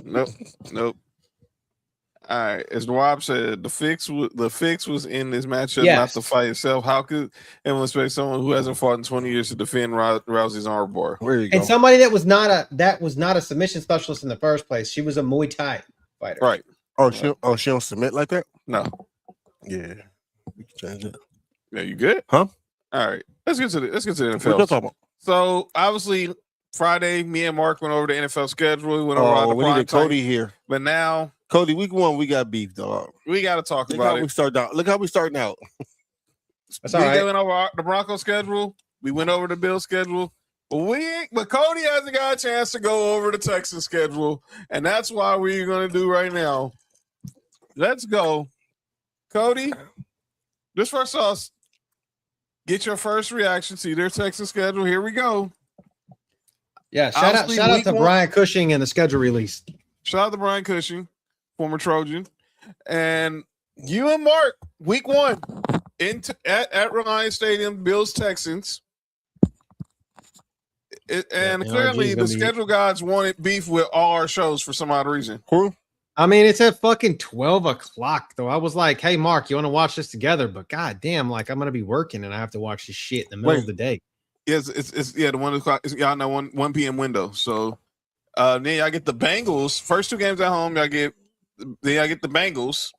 Nope. All right, as Nawab said, the fix was in this matchup, yes. not the fight itself. How could anyone expect someone who hasn't fought in 20 years to defend Rousey's armbar? There you go. And somebody that was not a submission specialist in the first place. She was a Muay Thai fighter. Right. She don't submit like that? No. Yeah. We can change it. Yeah, you good? Huh? All right. Let's get to the NFL. What you talking about? So obviously Friday, me and Mark went over the NFL schedule. We went over we needed Cody here. But now Cody, week 1, we got beef, dog. We got to talk Look about how it. Look how we starting out. That's all right. We went over the Broncos schedule. We went over the Bills schedule. But Cody hasn't got a chance to go over the Texans schedule, and that's why we're going to do right now. Let's go, Cody. Just first off, get your first reaction to their Texans schedule. Here we go. Yeah, shout out to Brian Cushing and the schedule release. Shout out to Brian Cushing, former Trojan, and you and Mark. Week 1 at Reliance Stadium, Bills Texans. Clearly, the schedule gods wanted beef with all our shows for some odd reason. Cool. I mean, it's at fucking 12 o'clock, though. I was like, hey, Mark, you want to watch this together? But goddamn, like, I'm going to be working and I have to watch this shit in the middle of the day. It's the 1 o'clock. Y'all know 1 p.m. window. So then y'all get the Bengals. First 2 games at home, y'all get the Bengals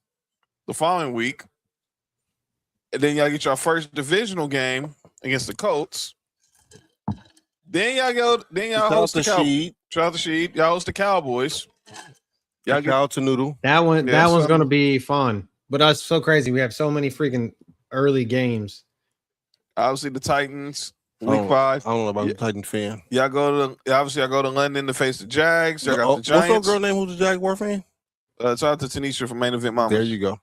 the following week. And then y'all get your first divisional game against the Colts. Then y'all host the Cowboys. Shout out to Sheed. Y'all host the Cowboys. Y'all get out to Noodle. That one's gonna be fun. But that's so crazy. We have so many freaking early games. Obviously, the Titans, week 5. I don't know about the Titan fan. Y'all go to London to face the Jags. Y'all got the Giants. What's that girl name who's a Jaguar fan? Shout out to Tanisha from Main Event Mama. There you go.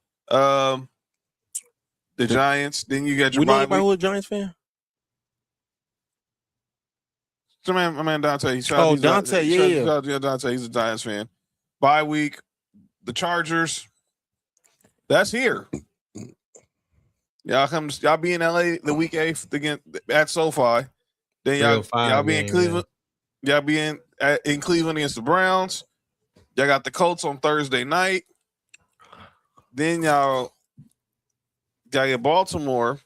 The Giants. Then you got your. We know anybody who a Giants fan? So my man Dante. Dante, yeah. Dante, he's a Giants fan. Bye week, the Chargers. That's here. Y'all be in LA the week 8th again at SoFi. Then y'all be in Cleveland. Yeah. Y'all be in Cleveland against the Browns. Y'all got the Colts on Thursday night. Then y'all get Baltimore.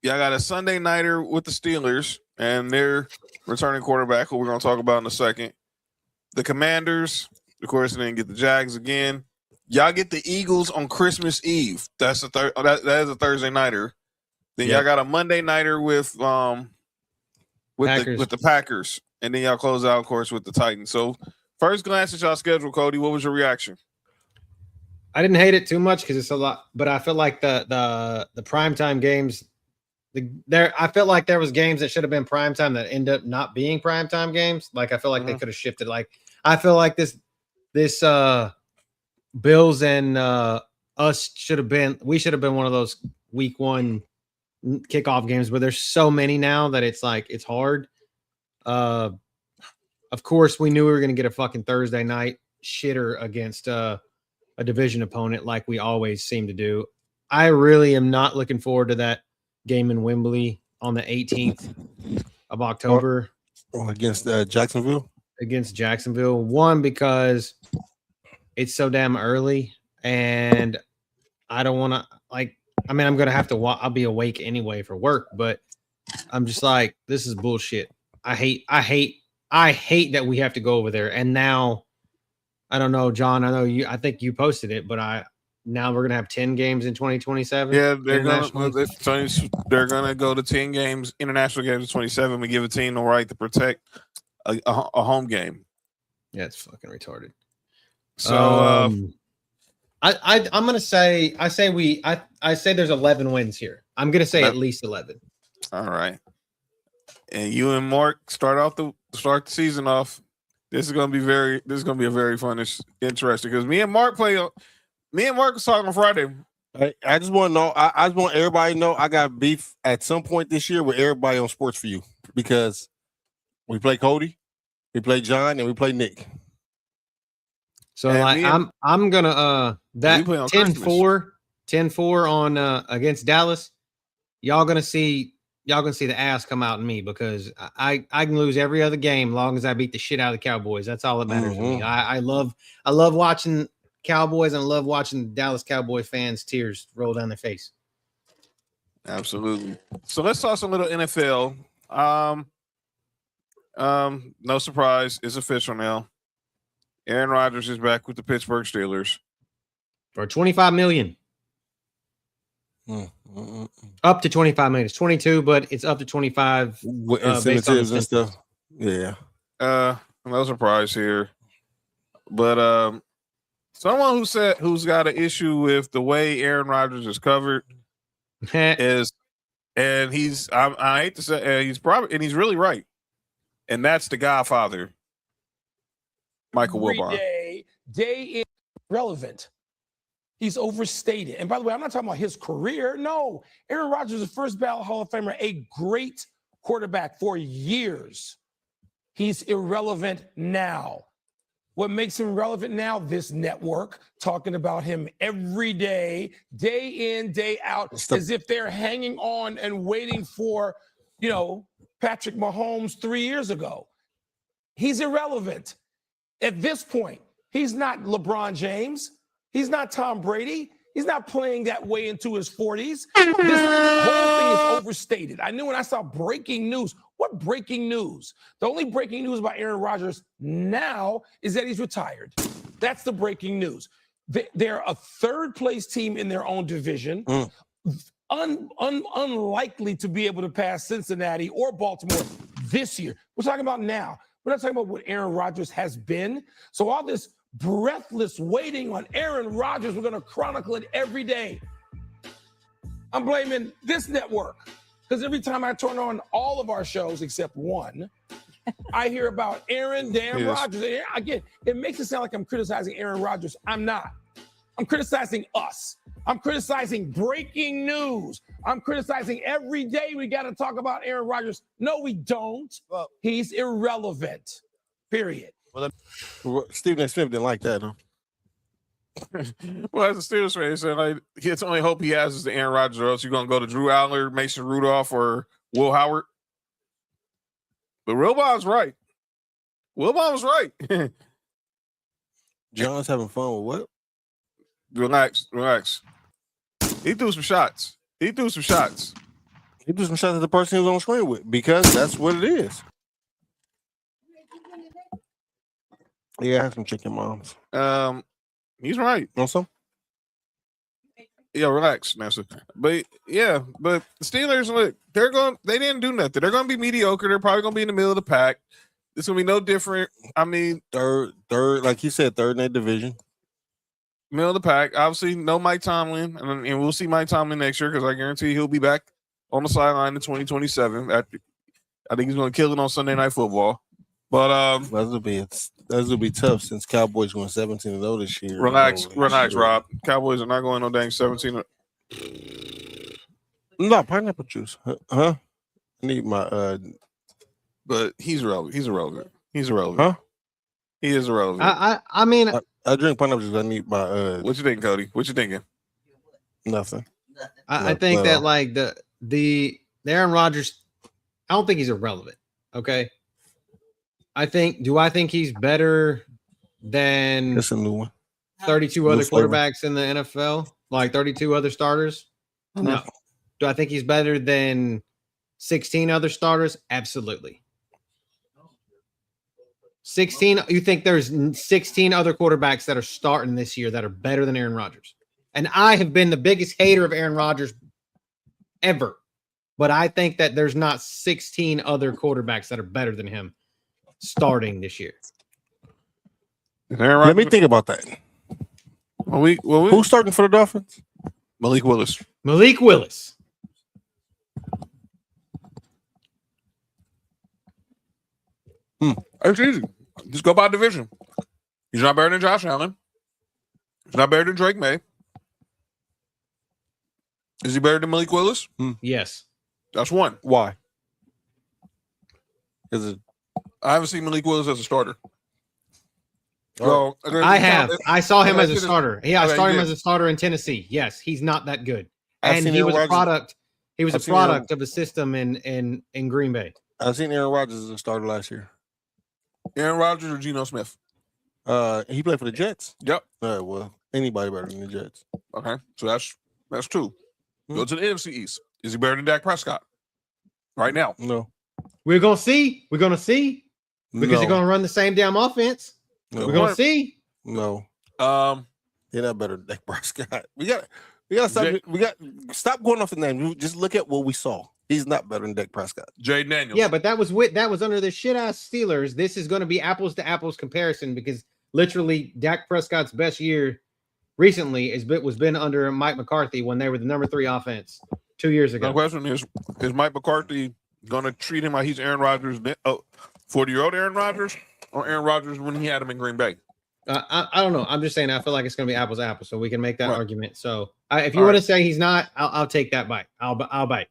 Y'all got a Sunday nighter with the Steelers and their returning quarterback, who we're going to talk about in a second. The Commanders, of course, and then get the Jags again. Y'all get the Eagles on Christmas Eve. That's that is a Thursday nighter. Then y'all got a Monday nighter with the Packers, and then y'all close out, of course, with the Titans. So, first glance at y'all schedule, Cody. What was your reaction? I didn't hate it too much because it's a lot, but I feel like the primetime games. I felt like there was games that should have been primetime that end up not being primetime games. Like I feel like they could have shifted. Like I feel like this Bills and us should have been. We should have been one of those week 1 kickoff games, but there's so many now that it's like it's hard. Of course, we knew we were going to get a fucking Thursday night shitter against a division opponent like we always seem to do. I really am not looking forward to that game in Wembley on the 18th of October. Against Jacksonville? Against Jacksonville. One, because it's so damn early and I don't want to I'm going to have to I'll be awake anyway for work, but I'm just like, this is bullshit. I hate that we have to go over there. And now, I don't know, John, I think you posted it, but now we're going to have 10 games in 2027. Yeah, they're going to go to 10 games, international games in 27. We give a team the right to protect a home game. Yeah, it's fucking retarded. So I'm going to say, I say there's 11 wins here. I'm gonna say at least 11. All right. And you and Mark start the season off. This is gonna be a very fun, interesting because me and Mark was talking on Friday. I just want to know. I just want everybody to know I got beef at some point this year with everybody on Sports for You because we play Cody, we play John, and we play Nick. So like I'm gonna that 10-4 on against Dallas. Y'all gonna see the ass come out in me because I can lose every other game as long as I beat the shit out of the Cowboys. That's all that matters to me. I love watching Cowboys and I love watching the Dallas Cowboy fans' tears roll down their face. Absolutely. So let's talk some little NFL. No surprise, it's official now. Aaron Rodgers is back with the Pittsburgh Steelers for $25 million. Up to 25 million. It's 22, but it's up to 25 incentives and stuff. Yeah. No surprise here. But someone who's got an issue with the way Aaron Rodgers is covered is, and I hate to say, he's really right, and that's the Godfather, Michael Wilbon. Day is relevant. He's overstated. And by the way, I'm not talking about his career. No, Aaron Rodgers is the first ballot Hall of Famer, a great quarterback for years. He's irrelevant now. What makes him relevant now? This network talking about him every day in, day out, as if they're hanging on and waiting for, Patrick Mahomes 3 years ago. He's irrelevant. At this point, he's not LeBron James. He's not Tom Brady. He's not playing that way into his 40s. This whole thing is overstated. I knew when I saw breaking news. What breaking news? The only breaking news about Aaron Rodgers now is that he's retired. That's the breaking news. They're a third-place team in their own division. Unlikely to be able to pass Cincinnati or Baltimore this year. We're talking about now. We're not talking about what Aaron Rodgers has been. So all this breathless waiting on Aaron Rodgers, we're going to chronicle it every day. I'm blaming this network because every time I turn on all of our shows except one, I hear about Aaron Rodgers. Again, it makes it sound like I'm criticizing Aaron Rodgers. I'm not. I'm criticizing us. I'm criticizing breaking news. I'm criticizing every day we got to talk about Aaron Rodgers. No, we don't. Well, he's irrelevant, period. Well, Stephen A. Smith didn't like that, huh? Well, as a Steelers fan, he said, like, it's only hope he has is the Aaron Rodgers, or else you're going to go to Drew Aller, Mason Rudolph, or Will Howard. But Wilbon's right. Wilbon was right. John's having fun with what? Relax. He threw some shots. He threw some shots at the person he was on screen with because that's what it is. Yeah, I have some chicken moms. He's right. Also, yeah, relax, Nessa. But yeah, the Steelers, look, they didn't do nothing. They're gonna be mediocre. They're probably gonna be in the middle of the pack. It's gonna be no different. I mean, third, like you said, third in that division. Middle of the pack. Obviously, no Mike Tomlin, and we'll see Mike Tomlin next year because I guarantee he'll be back on the sideline in 2027. I think he's gonna kill it on Sunday Night Football. But that'll be tough since Cowboys went 17-0 this year. Relax, Rob. Cowboys are not going no dang 17. No pineapple juice, huh? I need my But he's irrelevant. Huh? He is irrelevant. I mean, I drink pineapple juice. I need my What you think, Cody? What you thinking? Nothing. I think that like the Aaron Rodgers, I don't think he's irrelevant. Okay. I think he's better than That's a new one. 32 other quarterbacks in the NFL, like 32 other starters? No. Do I think he's better than 16 other starters? Absolutely. 16. You think there's 16 other quarterbacks that are starting this year that are better than Aaron Rodgers? And I have been the biggest hater of Aaron Rodgers ever. But I think that there's not 16 other quarterbacks that are better than him starting this year. Let me think about that. Who's starting for the Dolphins? Malik Willis. It's easy. Just go by division. He's not better than Josh Allen. He's not better than Drake May. Is he better than Malik Willis? Yes. That's one. Why? Because I haven't seen Malik Willis as a starter. Well, I have. I saw him as a starter. Yeah, I Okay, saw him yeah. as a starter in Tennessee. Yes, he's not that good. I've And seen he Aaron was a Rodgers- product. He was a I've seen Aaron- product of the system in Green Bay. I've seen Aaron Rodgers as a starter last year. Aaron Rodgers or Geno Smith? He played for the Jets. Yep. Well, anybody better than the Jets. Okay, so that's two. Go to the NFC East. Is he better than Dak Prescott? Right now. No. We're gonna see. We're gonna see because no. they're gonna run the same damn offense. No. We're gonna see. No. They're not better than Dak Prescott. We got stop going off the name. Just look at what we saw. He's not better than Dak Prescott. Jaden Daniels. Yeah, but that was under the shit ass Steelers. This is going to be apples to apples comparison because literally Dak Prescott's best year recently was been under Mike McCarthy when they were the number 3 offense 2 years ago. The question is Mike McCarthy going to treat him like he's Aaron Rodgers, 40-year-old Aaron Rodgers, or Aaron Rodgers when he had him in Green Bay? I don't know. I'm just saying I feel like it's going to be apples to apples, so we can make that argument. So if you All want right. to say he's not, I'll take that bite. I'll bite.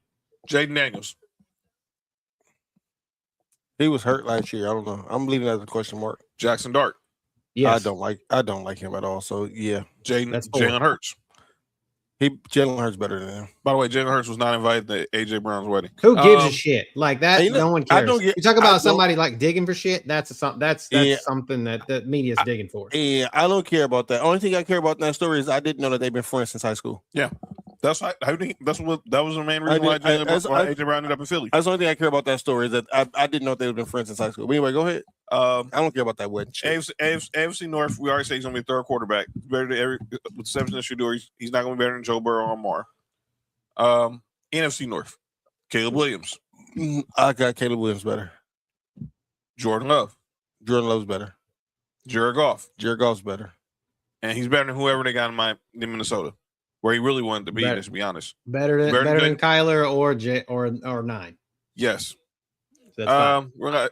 Jaden Daniels. He was hurt last year. I don't know. I'm leaving that as a question mark. Jackson Dart. Yes. I don't like him at all. So yeah. Jalen Hurts. Jalen Hurts better than him. By the way, Jalen Hurts was not invited to AJ Brown's wedding. Who gives a shit like that? No one cares. You talk about somebody like digging for shit. That's something that the media's digging for. Yeah, I don't care about that. Only thing I care about in that story is I didn't know that they've been friends since high school. Yeah, that was the main reason why AJ Brown ended up in Philly. That's the only thing I care about that story is that I didn't know they've been friends since high school. But anyway, go ahead. I don't care about that wedding. AFC North, we already say he's gonna be a third quarterback. Better than with Simpson and Shador, he's not gonna be better than Joe Burrow or Lamar. NFC North, Caleb Williams. I got Caleb Williams better. Jordan Love. Jordan Love's better. Jared Goff. Jared Goff's better. And he's better than whoever they got in Minnesota, where he really wanted to be, to be honest. Better than Kyler or 9. Yes. So that's we're not.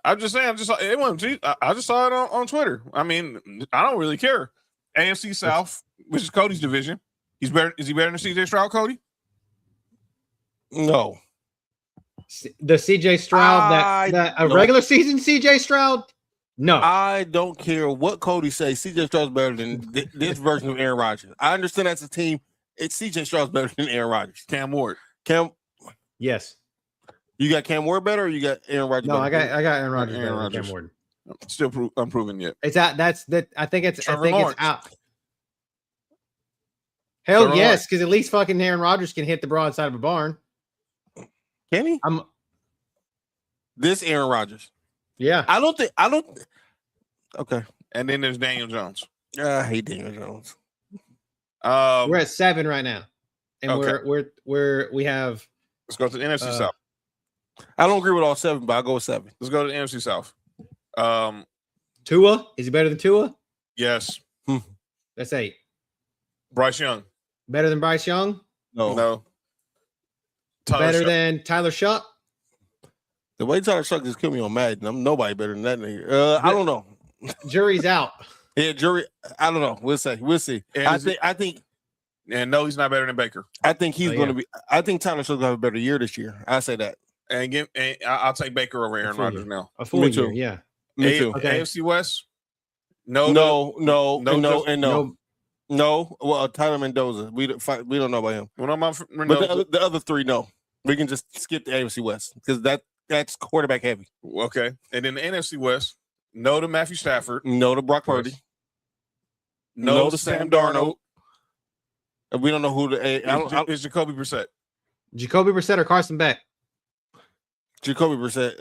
I'm just saying. I just saw it on Twitter. I mean, I don't really care. AFC South, which is Cody's division. He's better. Is he better than CJ Stroud, Cody? No. The CJ Stroud regular season CJ Stroud? No. I don't care what Cody says. CJ Stroud's better than this version of Aaron Rodgers. I understand that's a team. It's CJ Stroud's better than Aaron Rodgers. Cam Ward. Yes. You got Cam Ward better, or you got Aaron Rodgers? No, better? I got Aaron Rodgers better than Cam Ward. Still unproven yet. It's out. I think it's Lawrence. out. Hell Trevor yes, Lawrence. because at least fucking Aaron Rodgers can hit the broadside of a barn. Can he? This Aaron Rodgers. Yeah. I don't. Okay. And then there's Daniel Jones. I hate Daniel Jones. We're at 7 right now, and Okay. we have. Let's go to the NFC South. I don't agree with all 7, but I'll go with 7. Let's go to the NFC South. Tua. Is he better than Tua? Yes. That's 8. Bryce Young. Better than Bryce Young? No. Better than Tyler Shuck? The way Tyler Shuck just killed me on Madden, I'm nobody better than that nigga. I don't know. Jury's out. Yeah, jury. I don't know. We'll see. And I think. And no, he's not better than Baker. I think he's going to be. I think Tyler Shuck's gonna have a better year this year. I say that. And I'll take Baker over Aaron Rodgers now. A full Me year, too. yeah. Me too. Okay. AFC West. No. No. Well, Tyler Mendoza. We don't know about him. What about But the other 3, no. We can just skip the AFC West because that's quarterback heavy. Okay. And then the NFC West. No to Matthew Stafford. No to Brock Purdy. No to Sam Darnold. And we don't know who It's Jacoby Brissett. Jacoby Brissett or Carson Beck? Jacoby Brissett.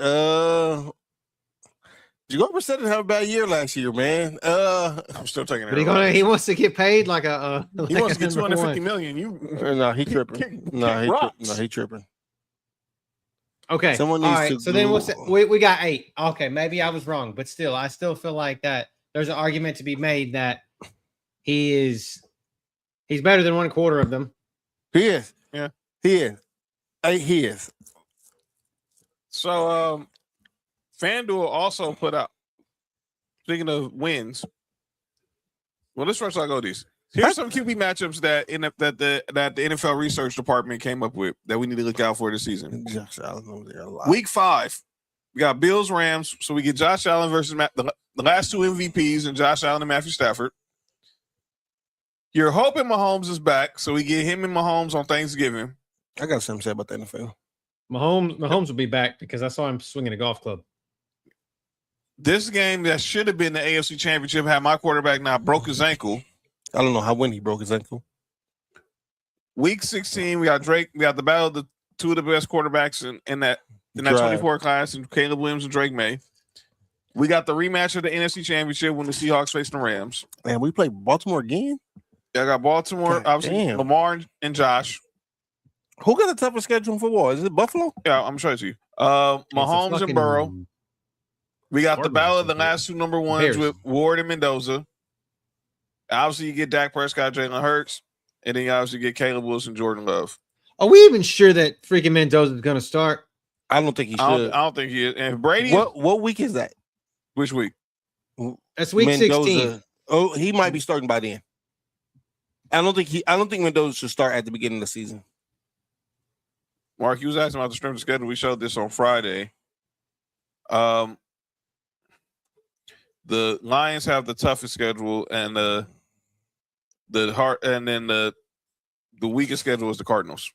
Jacoby Brissett didn't have a bad year last year, man. I'm still taking it. But he wants to get paid like a. He wants to get $250 million. No, he tripping. He tripping. Okay. Someone needs all right. to So then we got 8. Okay, maybe I was wrong, but still, I still feel like that there's an argument to be made that he's better than 1/4 of them. He is. Yeah. He is. He is. So FanDuel also put out. Speaking of wins, well, let's first go these. Here's some QB matchups that the NFL research department came up with that we need to look out for this season. Josh Allen over there a lot. Week 5, we got Bills Rams, so we get Josh Allen versus the last 2 MVPs and Josh Allen and Matthew Stafford. You're hoping Mahomes is back, so we get him and Mahomes on Thanksgiving. I got something to say about the NFL. Mahomes will be back because I saw him swinging a golf club. This game that should have been the AFC Championship had my quarterback now broke his ankle. I don't know when he broke his ankle. Week 16, we got Drake. We got the battle of the 2 of the best quarterbacks in that 24 class, and Caleb Williams and Drake May. We got the rematch of the NFC Championship when the Seahawks face the Rams. Man, we play Baltimore again? Yeah, I got Baltimore, God obviously damn. Lamar and Josh. Who got the toughest schedule for what? Is it Buffalo? Yeah, I'm sure it's you. Mahomes and Burrow. We got the battle of the last 2 number 1s Bears. with Ward and Mendoza. Obviously, you get Dak Prescott, Jalen Hurts, and then you obviously get Caleb Wilson, Jordan Love. Are we even sure that freaking Mendoza is going to start? I don't think he I should. don't think he is. And Brady, What week is that? which week? That's week 16. Oh, he might be starting by then. I don't think Mendoza should start at the beginning of the season. Mark, you was asking about the strength of schedule. We showed this on Friday. The Lions have the toughest schedule, and the weakest schedule is the Cardinals.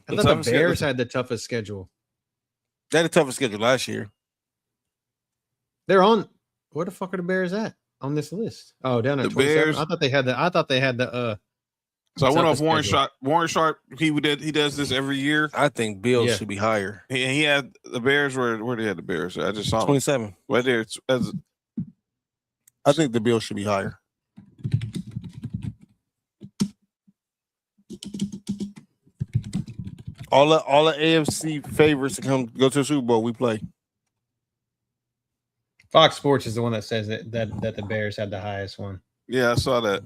I thought the Bears had the toughest schedule. They had the toughest schedule last year. They're on. Where the fuck are the Bears at on this list? Oh, down at The 27. Bears. I thought they had the. So I went off toughest Warren schedule. Sharp. Warren Sharp, he does this every year. I think Bills Yeah. should be higher. He had the Bears. Where they had the Bears? I just saw them 27. right there. I think the Bills should be higher. All the AFC favorites to go to the Super Bowl, we play. Fox Sports is the one that says that the Bears had the highest one. Yeah, I saw that.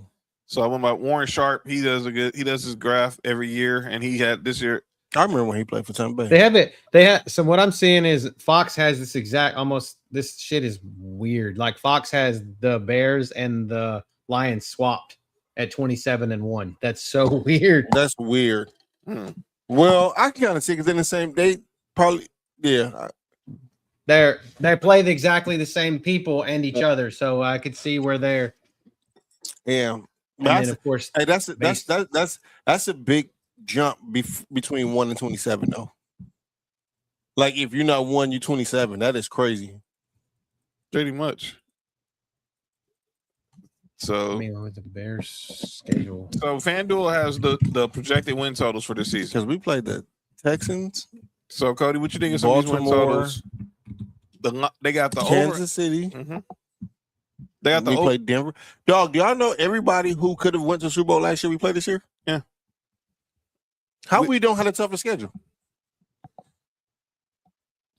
So I went by Warren Sharp. He does his graph every year, and he had this year. I remember when he played for Tampa Bay. They have it. They have. So what I'm seeing is Fox has this exact. Almost this shit is weird. Like Fox has the Bears and the Lions swapped at 27-1. That's so weird. That's weird. Well, I can kind of see because in the same date, probably, yeah. They play exactly the same people and each other, so I could see where they're. Yeah, And then of course, hey, that's a big jump between 1 and 27 though. Like if you're not 1, you're 27. That is crazy. Pretty much. So, I mean, with the Bears schedule. so FanDuel has the projected win totals for this season. Because we played the Texans, So, Cody, what you think of some of these win Baltimore, totals? They got the Kansas City. They got the We played Denver. Dog, do y'all know everybody who could have went to the Super Bowl last year we played this year? Yeah. How we don't have a tougher schedule?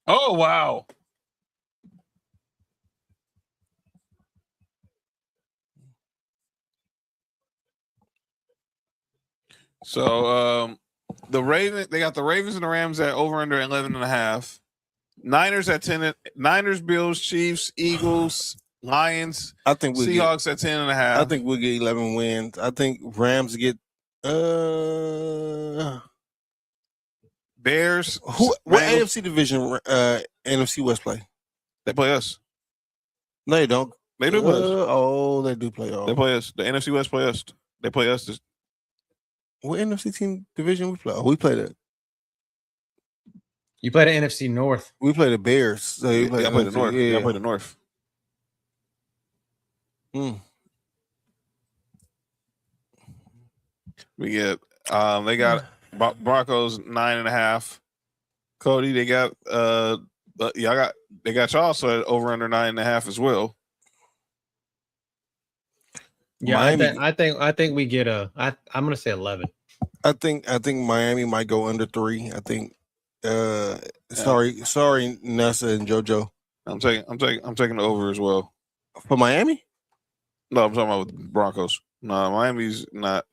Oh, wow. So the Ravens, they got the Ravens and the Rams at over under 11.5. Niners at 10. Niners, Bills, Chiefs, Eagles, Lions, I think we Seahawks at 10.5. I think we'll get 11 wins. I think Rams get Bears. what Bengals. AFC division NFC West play? They play us. No, they don't. They do play us. Oh, they do play. They play us. The NFC West play us. They play us. What NFC team division we play? Oh, we played it. You played the NFC North. We play the Bears. So I play the North. Yeah. I play the North. We get they got Broncos 9.5. Cody, they got they got y'all so over under 9.5 as well. Yeah, Miami. I think we get I'm gonna say 11. I think Miami might go under 3. I think sorry Nessa and JoJo. I'm taking the over as well. For Miami? No, I'm talking about with the Broncos. No, Miami's not.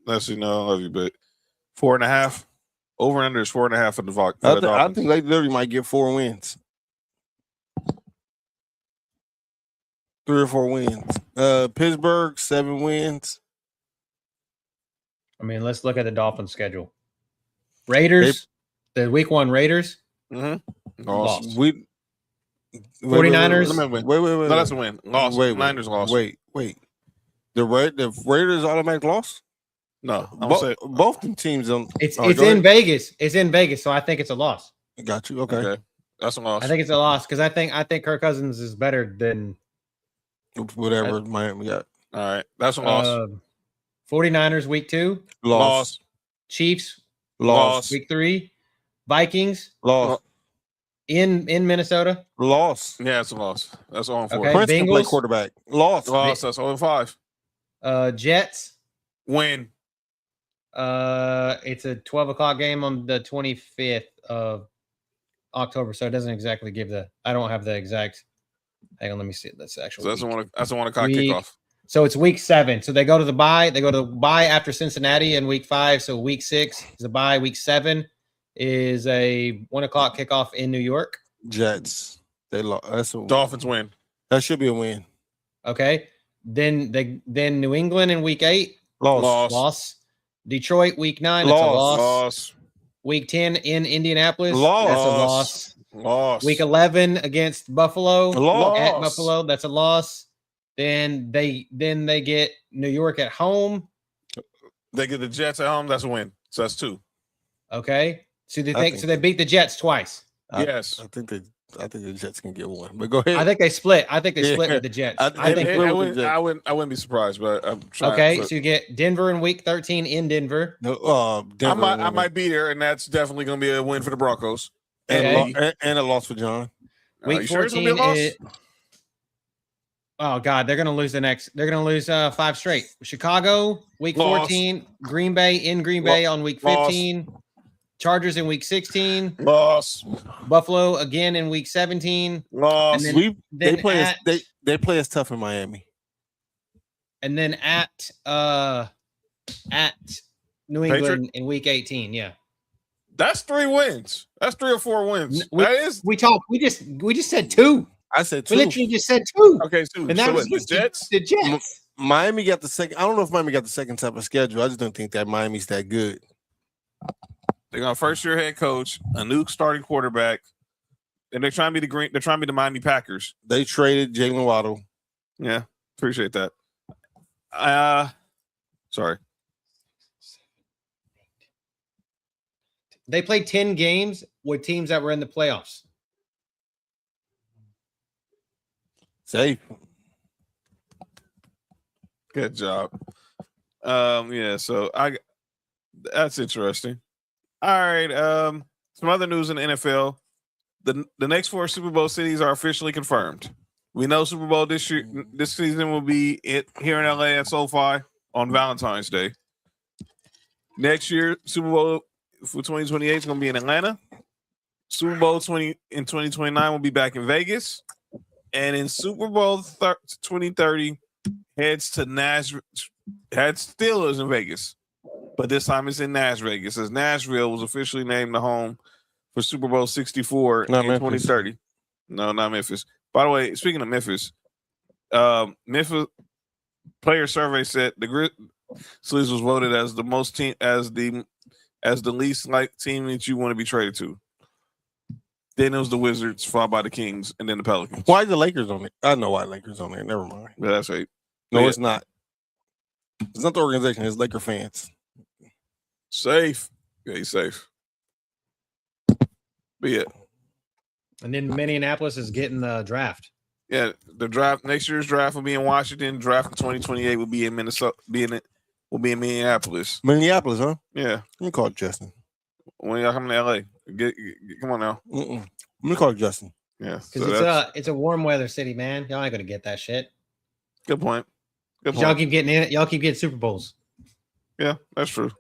Let's see, no, I love you, but 4.5. Over and under is 4.5 for the Vox. I think they literally might get 4 wins. 3 or 4 wins. Pittsburgh 7 wins. I mean, let's look at the Dolphins' schedule. Raiders, the week 1 Raiders. Lost. 49ers. Wait. No, that's a win. Lost. Niners lost. Wait. The Raiders automatic loss? No, both the teams on. It's in Vegas. It's in Vegas, so I think it's a loss. Got you. Okay. That's a loss. I think it's a loss because I think Kirk Cousins is better than whatever Miami got. All right, that's a loss. 49ers week 2 loss. Chiefs loss. Week 3 Vikings loss. In Minnesota loss. Yeah, it's a loss. That's all for. Okay. Prince can play Bengals quarterback. Loss. That's 0-5. Jets Win. It's a 12:00 game on the 25th of October, so it doesn't exactly give I don't have the exact. Hang on, let me see. That's actually. So that's the one o'clock kickoff. So it's week 7. So they go to the bye. They go to the bye after Cincinnati in week 5. So week 6 is a bye. Week 7 is a 1:00 kickoff in New York. Jets. They lost. Dolphins win. That should be a win. Okay. Then New England in week 8. Loss. Detroit week 9. That's a loss. Week 10 in Indianapolis. Loss. That's a loss. Loss. Week 11 against Buffalo. Loss. At Buffalo. That's a loss. Then they get New York at home. They get the Jets at home. That's a win. So that's 2. Okay. So they beat the Jets twice. Yes. I think the Jets can get 1. But go ahead. I think they split. With the Jets. I wouldn't be surprised, but I'm trying. Okay, so you get Denver in week 13 in Denver. Denver I might be there, and that's definitely going to be a win for the Broncos. And a loss for John. Week 14 is. Oh God, they're going to lose They're going to lose 5 straight. Chicago week 14, Green Bay in Green Bay on week 15. Chargers in week 16. Loss. Buffalo again in week 17. Loss. They play us tough in Miami. And then at New England in week 18. Yeah. That's 3 wins. That's 3 or 4 wins. We just said 2. I said 2. We literally just said 2. Okay, 2. And that was the Jets. The Jets. Miami got the second. I don't know if Miami got the second type of schedule. I just don't think that Miami's that good. They got a first-year head coach, a new starting quarterback, and they're trying to be the Miami Packers. They traded Jalen Waddle. Yeah, appreciate that. Sorry. They played 10 games with teams that were in the playoffs. Safe. Good job. Yeah, so that's interesting. All right. Some other news in the NFL. The next 4 Super Bowl cities are officially confirmed. We know Super Bowl this season will be here in LA at SoFi on Valentine's Day. Next year, Super Bowl for 2028 is going to be in Atlanta. Super Bowl 2029 will be back in Vegas. And in Super Bowl 2030, heads to Nashville. Steelers in Vegas. But this time it's in Vegas, as Nashville was officially named the home for Super Bowl 64 in 2030. No, not Memphis. By the way, speaking of Memphis, Memphis player survey said the Grizzlies was voted as the most team as the least like team that you want to be traded to. Then it was the Wizards, followed by the Kings, and then the Pelicans. Why are the Lakers on it? I know why Lakers on there. Never mind. Yeah, that's right. No, it's not. It's not the organization. It's Laker fans. Safe. Yeah, he's safe. But yeah. And then Minneapolis is getting the draft. Yeah, the draft next year's draft will be in Washington. Draft in 2028 will be in Minnesota. Will be in Minneapolis. Minneapolis, huh? Yeah. Let me call Justin. When y'all coming to LA, come on now. Let me call Justin. Yeah, because it's a warm weather city, man. Y'all ain't gonna get that shit. Good point. Y'all keep getting it. Y'all keep getting Super Bowls. Yeah, that's true.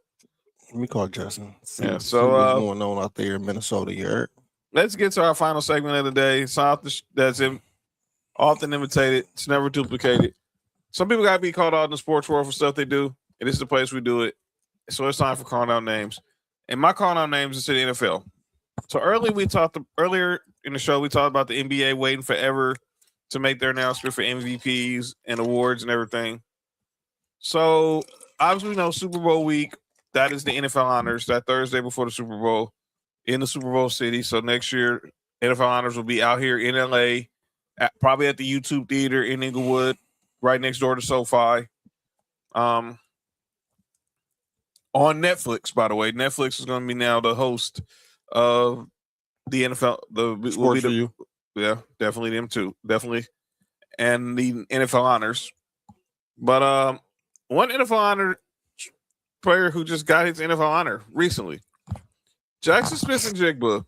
Let me call Justin. Yeah. What's going on out there in Minnesota? You heard? Let's get to our final segment of the day. Something that's often imitated. It's never duplicated. Some people got to be called out in the sports world for stuff they do, and this is the place we do it. So it's time for calling out names. And my calling out names is to the NFL. So earlier in the show, we talked about the NBA waiting forever to make their announcement for MVPs and awards and everything. So obviously, we know Super Bowl week. That is the NFL honors. That Thursday before the Super Bowl in the Super Bowl city. So next year, NFL honors will be out here in LA, probably at the YouTube Theater in Inglewood, right next door to SoFi. On Netflix, by the way. Netflix is going to be now the host of the NFL. Sports for you. Yeah, definitely them too. Definitely. And the NFL honors. But one NFL honor player who just got his NFL honor recently, Jackson Smith-Njigba,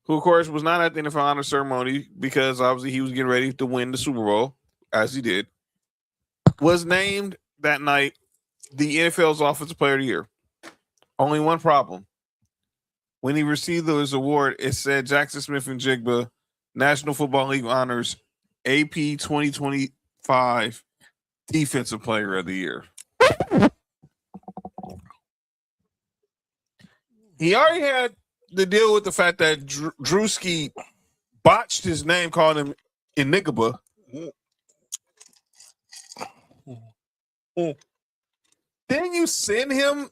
who, of course, was not at the NFL honor ceremony because obviously he was getting ready to win the Super Bowl, as he did, was named that night the NFL's Offensive Player of the Year. Only one problem. When he received his award, it said Jackson Smith-Njigba, National Football League Honors, AP 2025 Defensive Player of the Year. He already had to deal with the fact that Drewski botched his name, called him Enigaba. Then you send him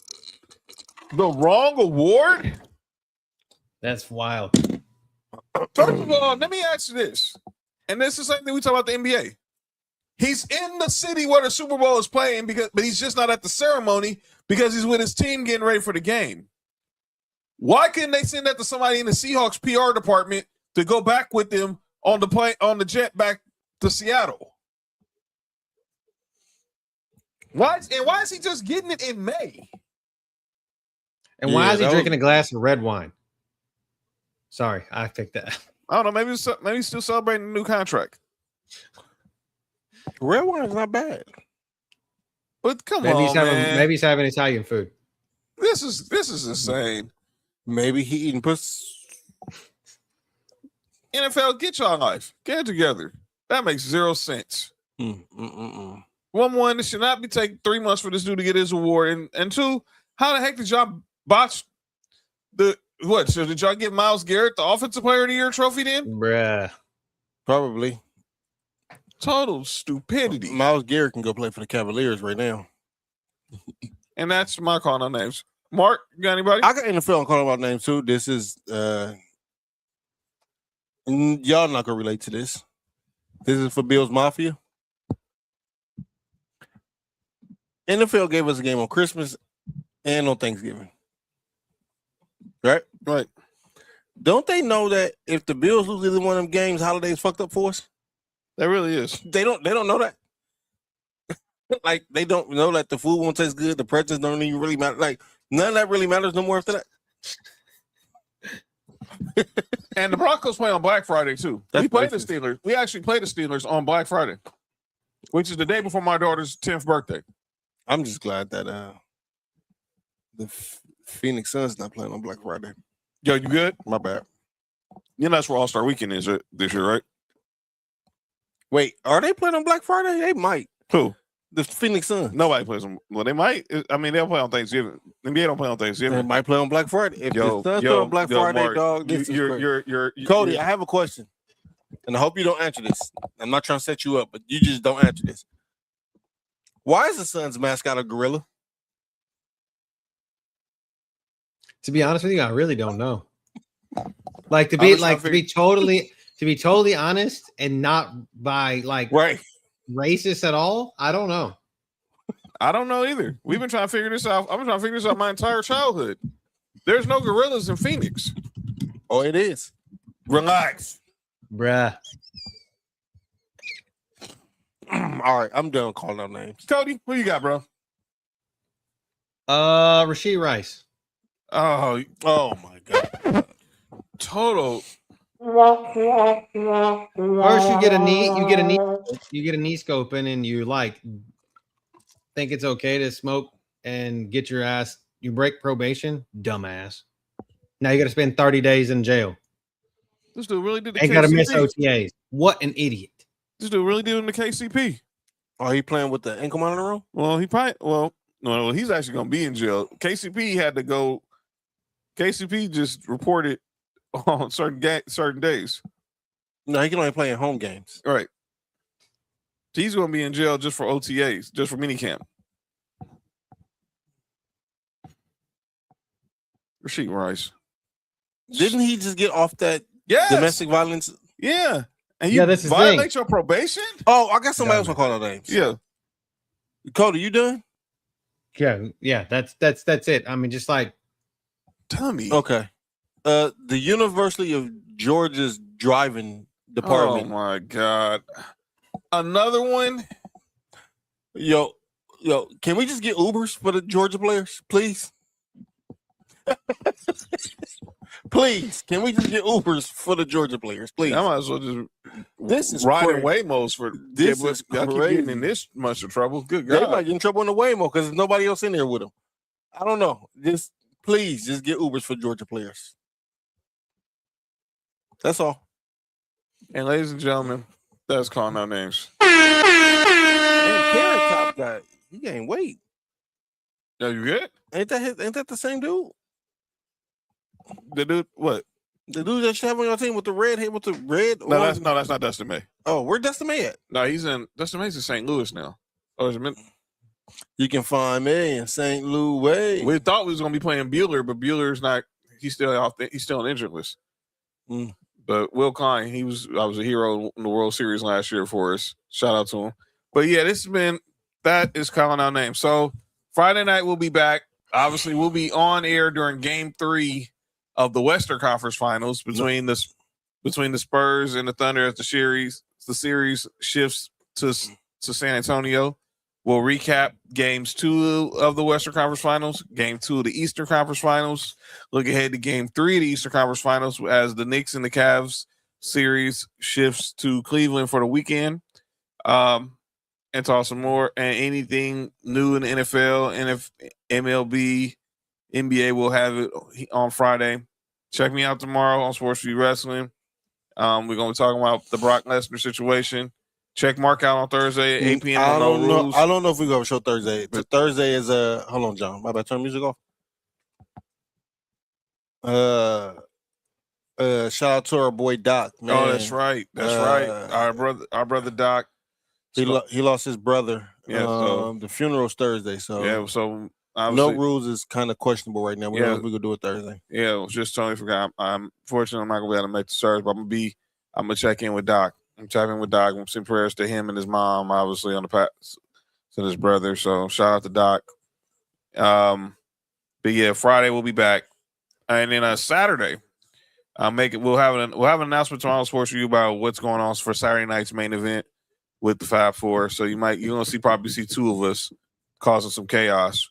the wrong award? That's wild. First of all, let me ask you this. And this is something we talk about the NBA. He's in the city where the Super Bowl is playing, but he's just not at the ceremony because he's with his team getting ready for the game. Why couldn't they send that to somebody in the Seahawks PR department to go back with them on the jet back to Seattle? Why is he just getting it in May? And why is he drinking a glass of red wine? Sorry, I picked that. I don't know. Maybe he's still celebrating a new contract. Red wine is not bad. But come maybe on, man. Maybe he's having Italian food. This is insane. Maybe he eating puss. NFL, get y'all life. Get it together. That makes 0 sense. One, it should not be taking 3 months for this dude to get his award. And two, how the heck did y'all botch the what? So did y'all get Myles Garrett the Offensive Player of the Year trophy then? Bruh. Probably. Total stupidity. Myles Garrett can go play for the Cavaliers right now. And that's my call on names. Mark, you got anybody? I got NFL and calling about names too. This is y'all not gonna relate to this. This is for Bills Mafia. NFL gave us a game on Christmas and on Thanksgiving. Right? Right. Don't they know that if the Bills lose either one of them games, holidays fucked up for us? That really is. They don't know that. Like they don't know that the food won't taste good, the presents don't even really matter. Like none of that really matters no more after that. And the Broncos play on Black Friday too. That's we played racist. the Steelers. We actually played the Steelers on Black Friday, which is the day before my daughter's 10th birthday. I'm just glad that the Phoenix Suns not playing on Black Friday. Yo, you good? My bad. You know that's where All-Star Weekend is this year, right? Wait, are they playing on Black Friday? They might. Who? The Phoenix Suns. Nobody plays on. Well, they might. I mean, they'll play on Thanksgiving. NBA don't play on They Thanksgiving. might play on Black Friday. If the Suns play on Black Friday, Mark, dog, this is crazy. you're Cody, I have a question, and I hope you don't answer this. I'm not trying to set you up, but you just don't answer this. Why is the Suns mascot a gorilla? To be honest with you, I really don't know. Like to be totally honest and not by like right. racist at all. I don't know. I don't know either. We've been trying to figure this out. I've been trying to figure this out my entire childhood. There's no gorillas in Phoenix. Oh, it is. Relax. Bruh. All right, I'm done calling out names. Cody, what you got, bro? Rashid Rice. Oh my God. Total. First, you get a knee scoping, and you like think it's okay to smoke and get your ass. You break probation, dumbass. Now you got to spend 30 days in jail. This dude really did the Ain't got to miss OTAs. What an idiot! This dude really did in the KCP. Are you playing with the ankle monitor on? Well, no, he's actually going to be in jail. KCP had to go. KCP just reported on certain days. No, he can only play in home games. Right. He's going to be in jail just for OTAs, just for minicamp. Rasheed Rice. Didn't he just get off that domestic violence? Yeah. And you that's his violate thing. your probation? Oh, I got somebody else to call out names. Yeah. Cody, you done? Yeah. That's it. I mean, just like Tommy. Okay. The University of Georgia's driving department. Oh my God. Another one? Yo, can we just get Ubers for the Georgia players, please? Please, can we just get Ubers for the Georgia players, please? I might as well just This is riding crazy. Waymos for This is I keep crazy. getting in this much of trouble. Good They God. might get in trouble in the Waymo because there's nobody else in there with them. I don't know. Please, just get Ubers for Georgia players. That's all. And ladies and gentlemen, that's calling out names. And Carrot Top guy, he gained weight. Are you good? Ain't that the same dude? The dude, what? The dude that you have on your team with the red head with the red? No, that's not Dustin May. Oh, where Dustin May at? No, Dustin May's in St. Louis now. Or is it? You can find me in St. Louis. We thought we was gonna be playing Bueller, but Bueller's not. He's still on injured list. Mm. But Will Klein, I was a hero in the World Series last year for us. Shout out to him. But yeah, that is calling out names. So Friday night we'll be back. Obviously, we'll be on air during Game 3 of the Western Conference Finals between the Spurs and the Thunder as the series shifts to San Antonio. We'll recap Games 2 of the Western Conference Finals, Game 2 of the Eastern Conference Finals. Look ahead to Game 3 of the Eastern Conference Finals as the Knicks and the Cavs series shifts to Cleveland for the weekend. And talk some more and anything new in the NFL, MLB, NBA. We'll have it on Friday. Check me out tomorrow on Sports Street Wrestling. We're going to be talking about the Brock Lesnar situation. Check Mark out on Thursday at 8 p.m. I don't know. Rules. I don't know if we go to show Thursday. But Thursday is hold on, John. My bad. Turn music off. Shout out to our boy Doc. Man. Oh, that's right. That's right. Our brother Doc. He lost his brother. Yeah. So, the funeral's Thursday. So yeah. So no rules is kind of questionable right now. We don't know if we could do it Thursday. Yeah. It was just totally forgot. I'm fortunate I'm not gonna be able to make the service, but I'm gonna check in with Doc. I'm checking with Doc. I'm sending prayers to him and his mom, obviously on the path to his brother. So shout out to Doc. But yeah, Friday we'll be back, and then Saturday, we'll have an announcement tomorrow on Sports Review about what's going on for Saturday night's main event with the Fab Four. So you're gonna probably see two of us causing some chaos.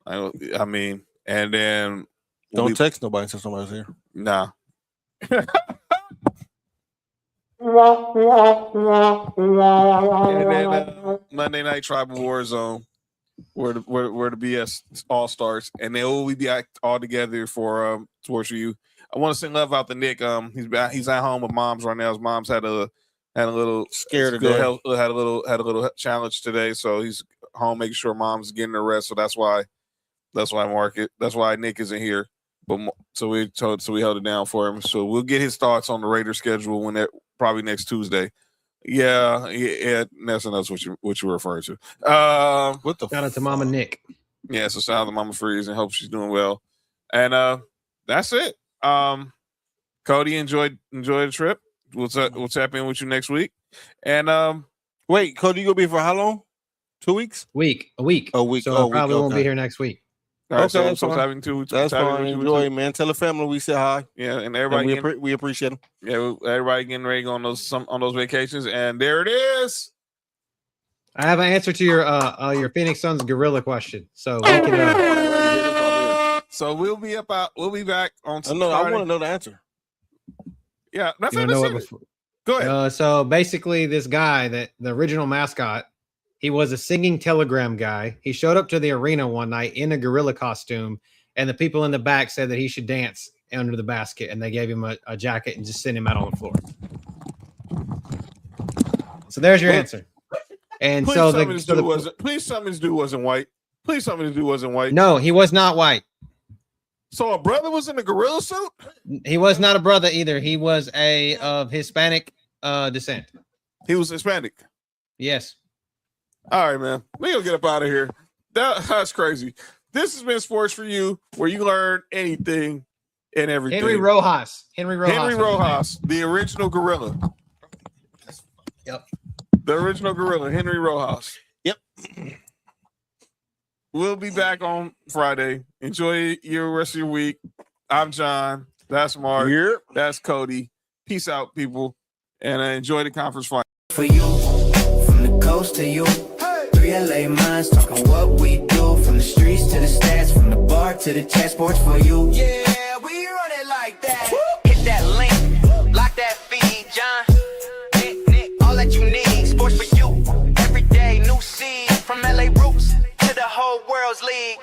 I mean, and then don't text nobody until somebody's here. Nah. And then Monday Night Tribal War Zone, where the BS all starts, and then we'll be back all together for Sports Review. I want to send love out to Nick. He's at home with mom's right now. His mom's had a little scared today. Had a little challenge today, so he's home making sure mom's getting her rest. So that's why Nick isn't here. But so we held it down for him. So we'll get his thoughts on the Raiders schedule probably next Tuesday. Yeah, that's what you're referring to. What the shout out to Mama Nick. Yeah, so shout out to Mama Freeze and hope she's doing well. And that's it. Cody, enjoy the trip. We'll tap in with you next week. And wait, Cody, you gonna be for how long? 2 weeks? A week. A week. So I probably won't be here next week. All right, okay, so having 2 weeks. That's fine. Enjoy, man. Tell the family we said hi. Yeah, and everybody we appreciate them. Yeah, everybody getting ready on those vacations, and there it is. I have an answer to your Phoenix Suns gorilla question. So we can. So we'll be back on. I want to know the answer. Yeah, that's you know it Go ahead. So basically, this guy, the original mascot, he was a singing telegram guy. He showed up to the arena one night in a gorilla costume, and the people in the back said that he should dance under the basket, and they gave him a jacket and just sent him out on the floor. So there's your answer. And please so tell me this dude wasn't white. Please tell me this dude wasn't white. No, he was not white. So a brother was in a gorilla suit? He was not a brother either. He was of Hispanic descent. He was Hispanic. Yes. All right, man. We gonna get up out of here. That's crazy. This has been Sports for You, where you learn anything and everything. Henry Rojas, the original gorilla. Yep. The original gorilla, Henry Rojas. Yep. We'll be back on Friday. Enjoy your rest of your week. I'm John. That's Mark. Yep. That's Cody. Peace out, people. And enjoy the conference final. For you, from the coast to you. 3 LA minds talking what we do. From the streets to the stats, from the bar to the chat. Sports for you. Yeah, we run it like that. Hit that link, lock that feed, John. Nick, all that you need. Sports for you. Every day, new seed. From LA roots to the whole world's league.